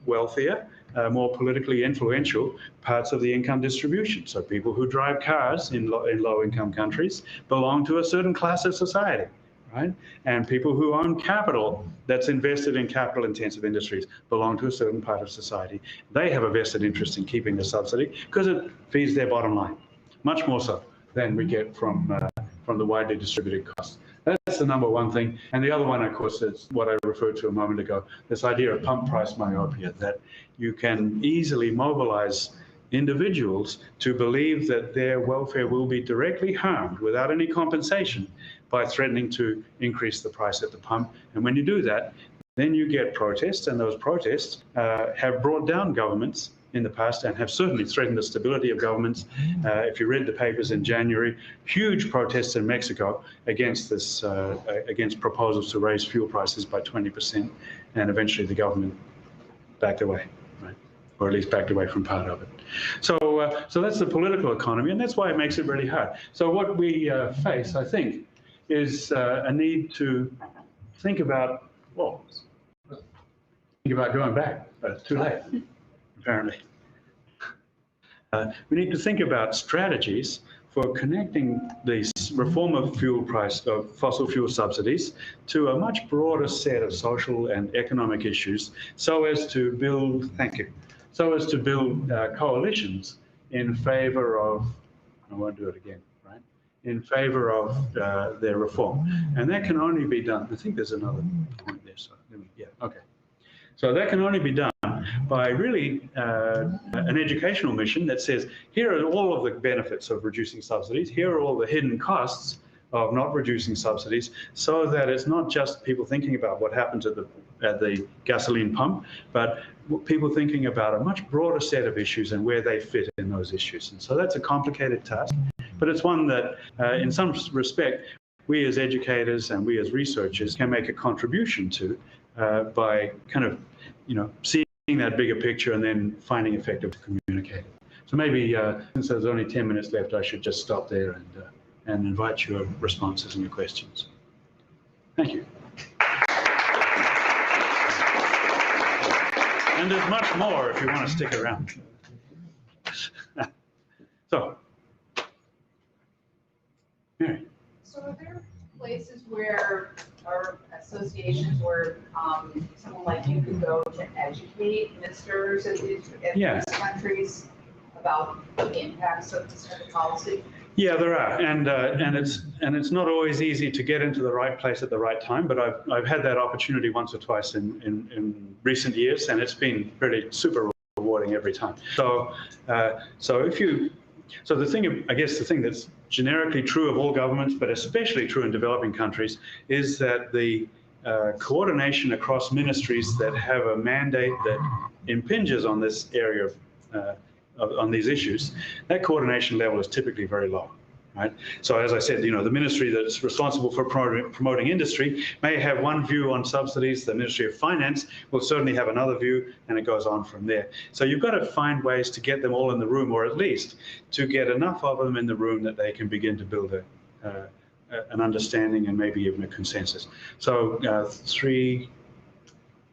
wealthier, more politically influential parts of the income distribution. So people who drive cars in low-income countries belong to a certain class of society, right? And people who own capital that's invested in capital-intensive industries belong to a certain part of society. They have a vested interest in keeping the subsidy because it feeds their bottom line, much more so than we get from the widely distributed costs. That's the number one thing. And the other one, of course, is what I referred to a moment ago, this idea of pump price myopia, that you can easily mobilize individuals to believe that their welfare will be directly harmed without any compensation by threatening to increase the price at the pump. And when you do that, then you get protests, and those protests have brought down governments in the past and have certainly threatened the stability of governments. If you read the papers in January, huge protests in Mexico against this, against proposals to raise fuel prices by 20%, and eventually the government backed away, right? Or at least backed away from part of it. So that's the political economy, and that's why it makes it really hard. So what we face, I think, is a need to think about, well, think about going back, but it's too late. Apparently. We need to think about strategies for connecting the reform of fuel price, of fossil fuel subsidies, to a much broader set of social and economic issues so as to build, coalitions in favor of, I won't do it again, right? In favor of their reform. And that can only be done, I think there's another point there, so yeah, okay. So that can only be done by really an educational mission that says, here are all of the benefits of reducing subsidies, here are all the hidden costs of not reducing subsidies, so that it's not just people thinking about what happens at the gasoline pump, but people thinking about a much broader set of issues and where they fit in those issues. And so that's a complicated task, But it's one that, in some respect, we as educators and we as researchers can make a contribution to by kind of, seeing that bigger picture and then finding effective to communicate it. So maybe, since there's only 10 minutes left, I should just stop there and invite your responses and your questions. Thank you. And there's much more if you want to stick around. So, Mary. So are there places where, or associations where someone like you could go to educate ministers in these countries about the impacts of this kind of policy? Yeah, there are, and it's not always easy to get into the right place at the right time. But I've had that opportunity once or twice in recent years, and it's been really super rewarding every time. So the thing, I guess, the thing that's generically true of all governments, but especially true in developing countries, is that the coordination across ministries that have a mandate that impinges on this area on these issues, that coordination level is typically very low, right? So as I said, the ministry that's responsible for promoting industry may have one view on subsidies. The Ministry of Finance will certainly have another view, and it goes on from there. So you've got to find ways to get them all in the room, or at least to get enough of them in the room that they can begin to build an understanding and maybe even a consensus. So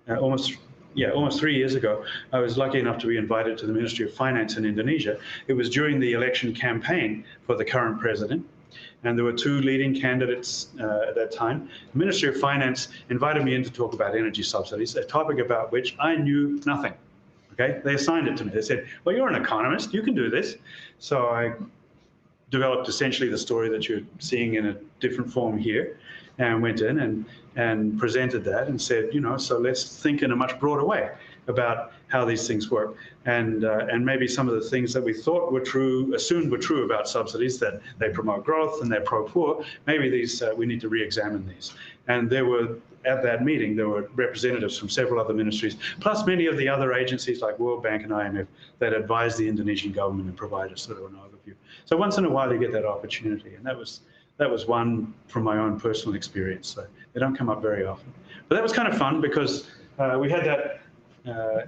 almost 3 years ago, I was lucky enough to be invited to the Ministry of Finance in Indonesia. It was during the election campaign for the current president, and there were two leading candidates at that time. The Ministry of Finance invited me in to talk about energy subsidies, a topic about which I knew nothing. Okay, they assigned it to me. They said, well, you're an economist, you can do this. So I developed essentially the story that you're seeing in a different form here, and went in and presented that and said, so let's think in a much broader way about how these things work, and maybe some of the things that we thought were true, assumed were true about subsidies, that they promote growth and they're pro-poor, maybe these we need to re-examine these. And at that meeting, there were representatives from several other ministries, plus many of the other agencies like World Bank and IMF that advise the Indonesian government and provide a sort of an overview. So once in a while you get that opportunity, and that was one from my own personal experience. So they don't come up very often. But that was kind of fun because we had that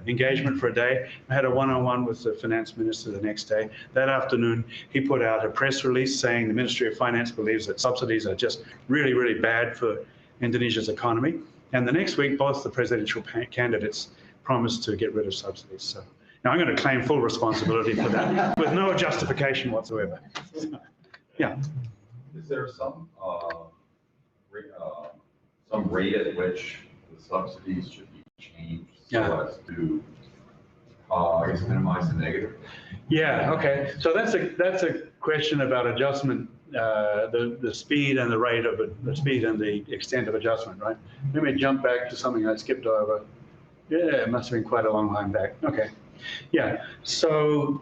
engagement for a day. I had a one-on-one with the finance minister the next day. That afternoon, he put out a press release saying the Ministry of Finance believes that subsidies are just really, really bad for Indonesia's economy. And the next week, both the presidential candidates promised to get rid of subsidies. So now I'm going to claim full responsibility for that with no justification whatsoever. So, yeah. Is there some rate at which the subsidies should be changed so as to, I guess, minimize the negative? Yeah. Okay. So that's a question about adjustment, the speed and the rate of it, the speed and the extent of adjustment, right? Let me jump back to something I skipped over. Yeah, it must have been quite a long time back. Okay. Yeah. So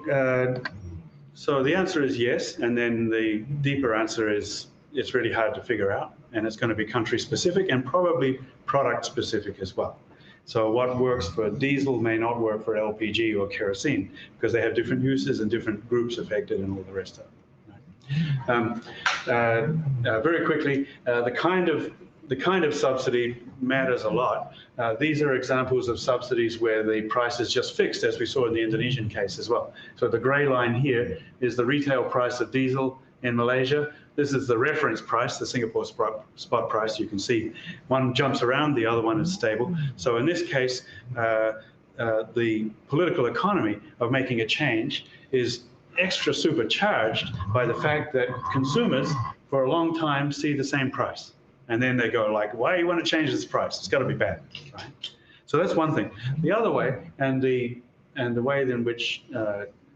the answer is yes, and then the deeper answer is it's really hard to figure out, and it's going to be country specific and probably product specific as well. So what works for diesel may not work for LPG or kerosene because they have different uses and different groups affected and all the rest of it. Very quickly, the kind of subsidy matters a lot. These are examples of subsidies where the price is just fixed, as we saw in the Indonesian case as well. So the grey line here is the retail price of diesel in Malaysia. This is the reference price, the Singapore spot price. You can see one jumps around, the other one is stable. So in this case, the political economy of making a change is extra supercharged by the fact that consumers for a long time see the same price. And then they go like, why do you want to change this price? It's got to be bad, right? So that's one thing. The other way, and the way in which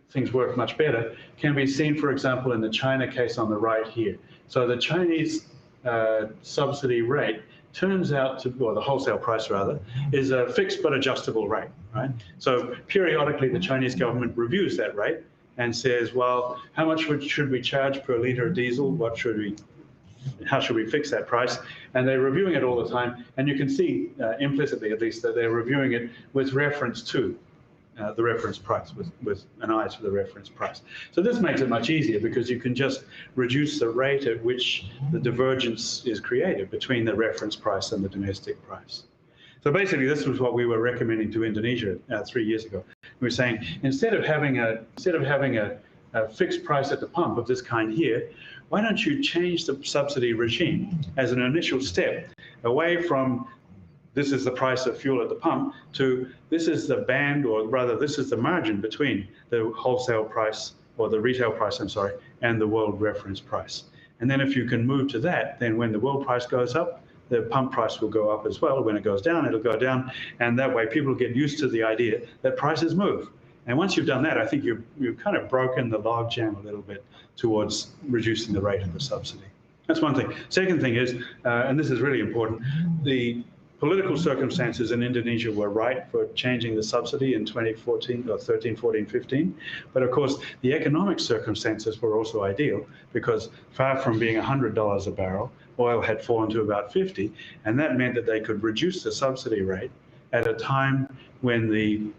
things work much better, can be seen, for example, in the China case on the right here. So the Chinese subsidy rate turns out to, or the wholesale price rather, is a fixed but adjustable rate, right? So periodically the Chinese government reviews that rate and says, well, how much should we charge per liter of diesel? How should we fix that price? And they're reviewing it all the time. And you can see implicitly, at least, that they're reviewing it with reference to the reference price, with an eye to the reference price. So this makes it much easier because you can just reduce the rate at which the divergence is created between the reference price and the domestic price. So basically, this was what we were recommending to Indonesia 3 years ago. We were saying instead of having a fixed price at the pump of this kind here, why don't you change the subsidy regime as an initial step away from this is the price of fuel at the pump to this is the band, or rather this is the margin between the wholesale price, or the retail price, I'm sorry, and the world reference price. And then if you can move to that, then when the world price goes up, the pump price will go up as well. When it goes down, it'll go down. And that way people get used to the idea that prices move. And once you've done that, I think you've kind of broken the logjam a little bit towards reducing the rate of the subsidy. That's one thing. Second thing is, and this is really important, the political circumstances in Indonesia were right for changing the subsidy in 2014 or 13, 14, 15. But of course, the economic circumstances were also ideal because far from being $100 a barrel, oil had fallen to about 50, and that meant that they could reduce the subsidy rate at a time when the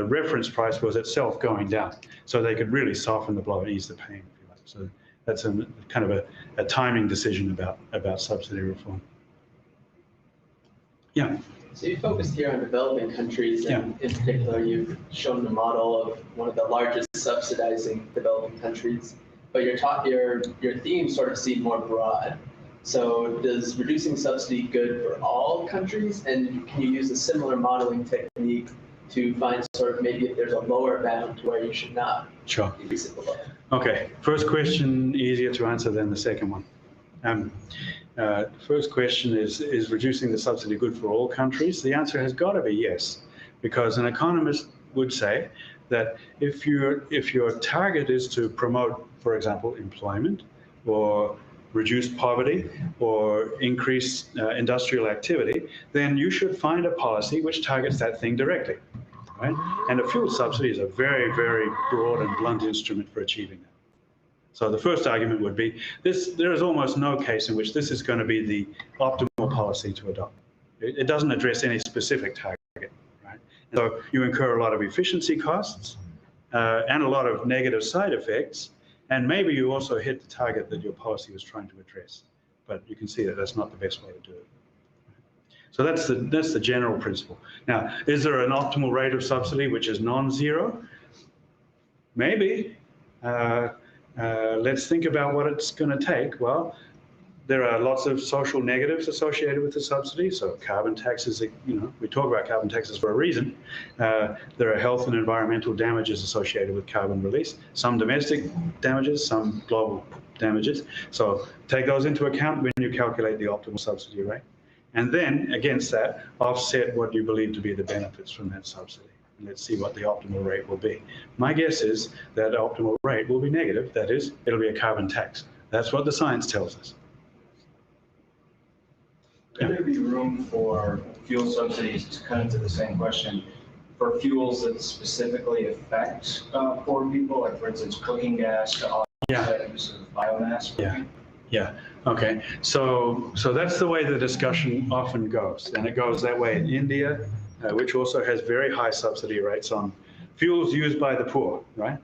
reference price was itself going down. So they could really soften the blow and ease the pain, if you like. So that's kind of a timing decision about subsidy reform. Yeah. So you focused here on developing countries, and in particular, you've shown the model of one of the largest subsidizing developing countries. But your theme sort of seemed more broad. So does reducing subsidy good for all countries? And can you use a similar modeling technique to find sort of maybe if there's a lower bound to where you should not increase it below? Okay. First question easier to answer than the second one. First question is reducing the subsidy good for all countries? The answer has got to be yes, because an economist would say that if your target is to promote, for example, employment, or reduce poverty, or increase industrial activity, then you should find a policy which targets that thing directly, right? And a fuel subsidy is a very, very broad and blunt instrument for achieving that. So the first argument would be there is almost no case in which this is going to be the optimal policy to adopt. It doesn't address any specific target, right? And so you incur a lot of efficiency costs and a lot of negative side effects, and maybe you also hit the target that your policy was trying to address. But you can see that that's not the best way to do it. So that's the general principle. Now, is there an optimal rate of subsidy which is non-zero? Maybe. Let's think about what it's going to take. Well, there are lots of social negatives associated with the subsidy. So carbon taxes, we talk about carbon taxes for a reason. There are health and environmental damages associated with carbon release, some domestic damages, some global damages. So take those into account when you calculate the optimal subsidy rate. And then against that, offset what you believe to be the benefits from that subsidy. Let's see what the optimal rate will be. My guess is that optimal rate will be negative. That is, it'll be a carbon tax. That's what the science tells us. Could there be room for fuel subsidies, to come into the same question, for fuels that specifically affect poor people, like for instance, cooking gas to offset use of biomass? Yeah. Okay. So that's the way the discussion often goes, and it goes that way in India, which also has very high subsidy rates on fuels used by the poor, right?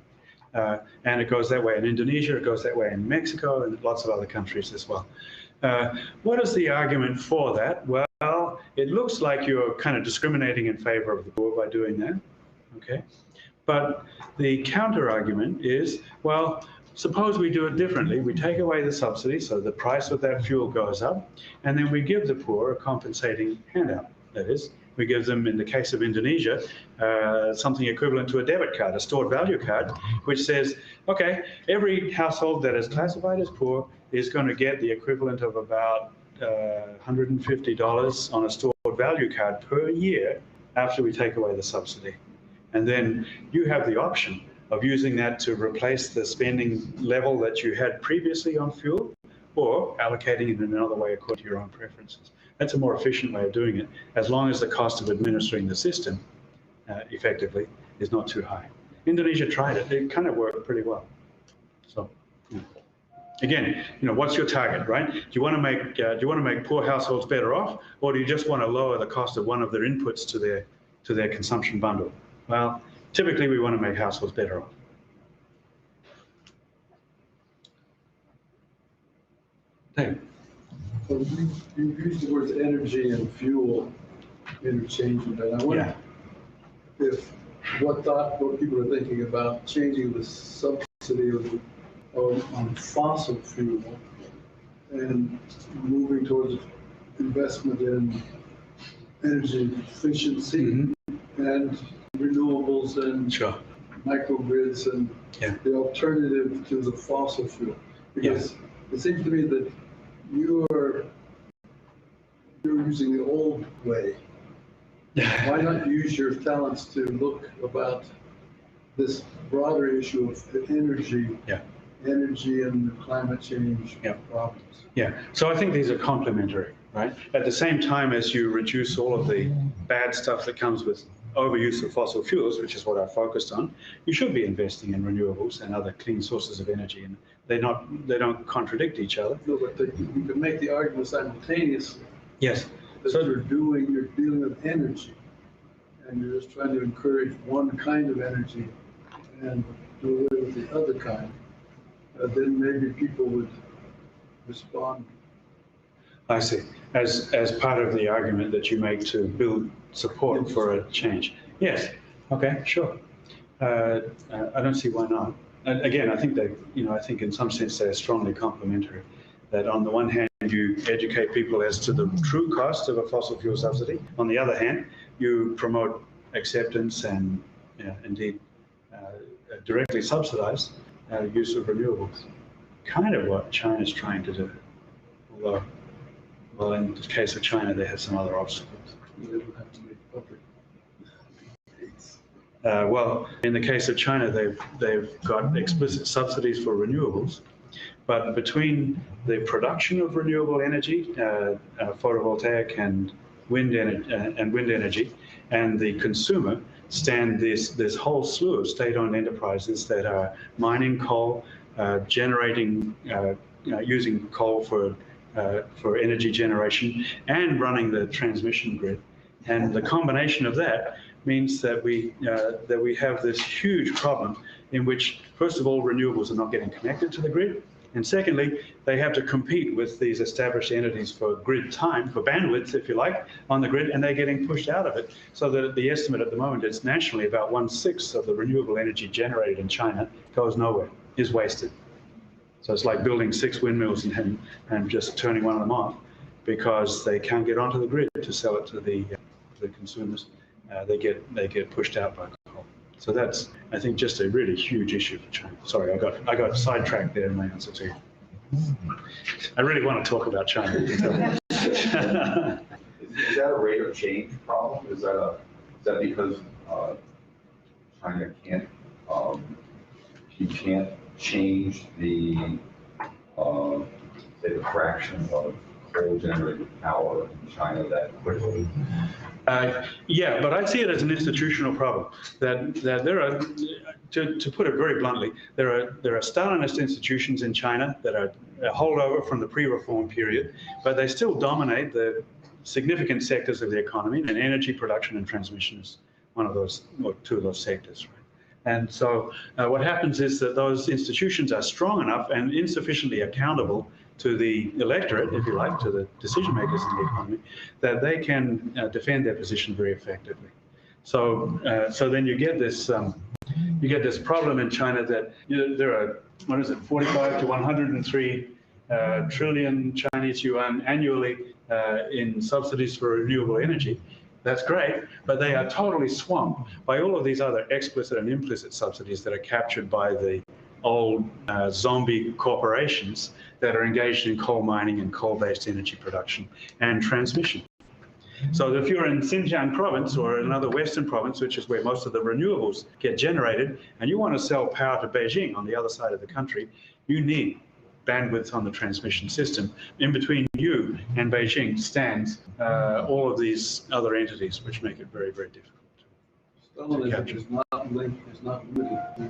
And it goes that way in Indonesia, it goes that way in Mexico, and lots of other countries as well. What is the argument for that? Well, it looks like you're kind of discriminating in favor of the poor by doing that, okay? But the counter argument is, well, suppose we do it differently. We take away the subsidy, so the price of that fuel goes up, and then we give the poor a compensating handout. That is, we give them, in the case of Indonesia, something equivalent to a debit card, a stored value card, which says, okay, every household that is classified as poor is going to get the equivalent of about $150 on a stored value card per year after we take away the subsidy. And then you have the option of using that to replace the spending level that you had previously on fuel, or allocating it in another way according to your own preferences. That's a more efficient way of doing it, as long as the cost of administering the system effectively is not too high. Indonesia tried it. It kind of worked pretty well. So, again, what's your target, right? Do you want to make poor households better off, or do you just want to lower the cost of one of their inputs to their consumption bundle? Well, typically we want to make households better off. Dave? So you used the words energy and fuel interchangeably. I wonder if what people are thinking about changing the subsidy on fossil fuel and moving towards investment in energy efficiency and renewables and microgrids and the alternative to the fossil fuel. Because it seems to me that you're using the old way. Why not use your talents to look about this broader issue of energy and climate change problems? Yeah, so I think these are complementary, right? At the same time as you reduce all of the bad stuff that comes with overuse of fossil fuels, which is what I focused on, you should be investing in renewables and other clean sources of energy, and they don't contradict each other. No, but you can make the argument simultaneously. Yes. That you're dealing with energy, and you're just trying to encourage one kind of energy and do away with the other kind. Then maybe people would respond. I see. As part of the argument that you make to build support for a change. Yes. Okay. Sure. I don't see why not. And again, I think I think in some sense they're strongly complementary. That on the one hand, you educate people as to the true cost of a fossil fuel subsidy. On the other hand, you promote acceptance and indeed directly subsidize use of renewables. Kind of what China's trying to do. Although, well, in the case of China, they have some other obstacles. They don't have to make public. Well, in the case of China, they've got explicit subsidies for renewables, but between the production of renewable energy, photovoltaic and wind energy, and the consumer, stand this whole slew of state-owned enterprises that are mining coal, generating, using coal for energy generation, and running the transmission grid. And the combination of that means that we have this huge problem in which, first of all, renewables are not getting connected to the grid, and secondly, they have to compete with these established entities for grid time, for bandwidth, if you like, on the grid, and they're getting pushed out of it. So the estimate at the moment is nationally about 1/6 of the renewable energy generated in China goes nowhere, is wasted. So it's like building 6 windmills and just turning one of them off because they can't get onto the grid to sell it to the consumers. They get pushed out by coal. So that's, I think, just a really huge issue for China. Sorry, I got sidetracked there in my answer to you. I really want to talk about China. Is that a rate of change problem? Is that because China can't change the say the fraction of coal generated power in China that quickly? Yeah, but I see it as an institutional problem. That there are, to put it very bluntly, there are Stalinist institutions in China that are a holdover from the pre-reform period, but they still dominate the significant sectors of the economy, and energy production and transmission is one of those, or two of those sectors, right? And so what happens is that those institutions are strong enough and insufficiently accountable to the electorate, if you like, to the decision makers in the economy, that they can defend their position very effectively. So, so then you get this problem in China that there are, 45 to 103 trillion Chinese yuan annually in subsidies for renewable energy. That's great, but they are totally swamped by all of these other explicit and implicit subsidies that are captured by the old zombie corporations that are engaged in coal mining and coal-based energy production and transmission. So if you're in Xinjiang province or another Western province, which is where most of the renewables get generated, and you want to sell power to Beijing on the other side of the country, you need bandwidth on the transmission system. In between you and Beijing stands all of these other entities, which make it very, very difficult to capture. Is not limited to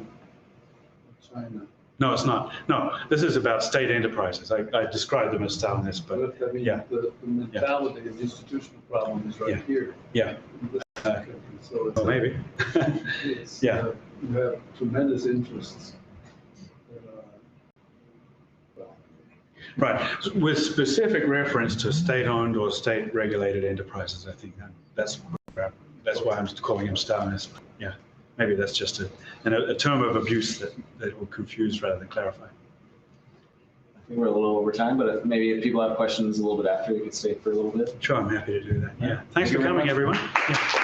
China. No, it's not. No, this is about state enterprises. I described them as Stalinist, but I mean, the mentality of the institutional problem is right here. Yeah. So it's, Well, maybe. it's, Yeah. You have tremendous interests. Well, Right, with specific reference to state-owned or state-regulated enterprises, I think that's why I'm calling them Stalinists. Yeah, maybe that's just a term of abuse that will confuse rather than clarify. I think we're a little over time, but maybe if people have questions a little bit after, we could stay for a little bit. Sure, I'm happy to do that. Yeah, thanks Thank you for very coming, much. everyone. Yeah.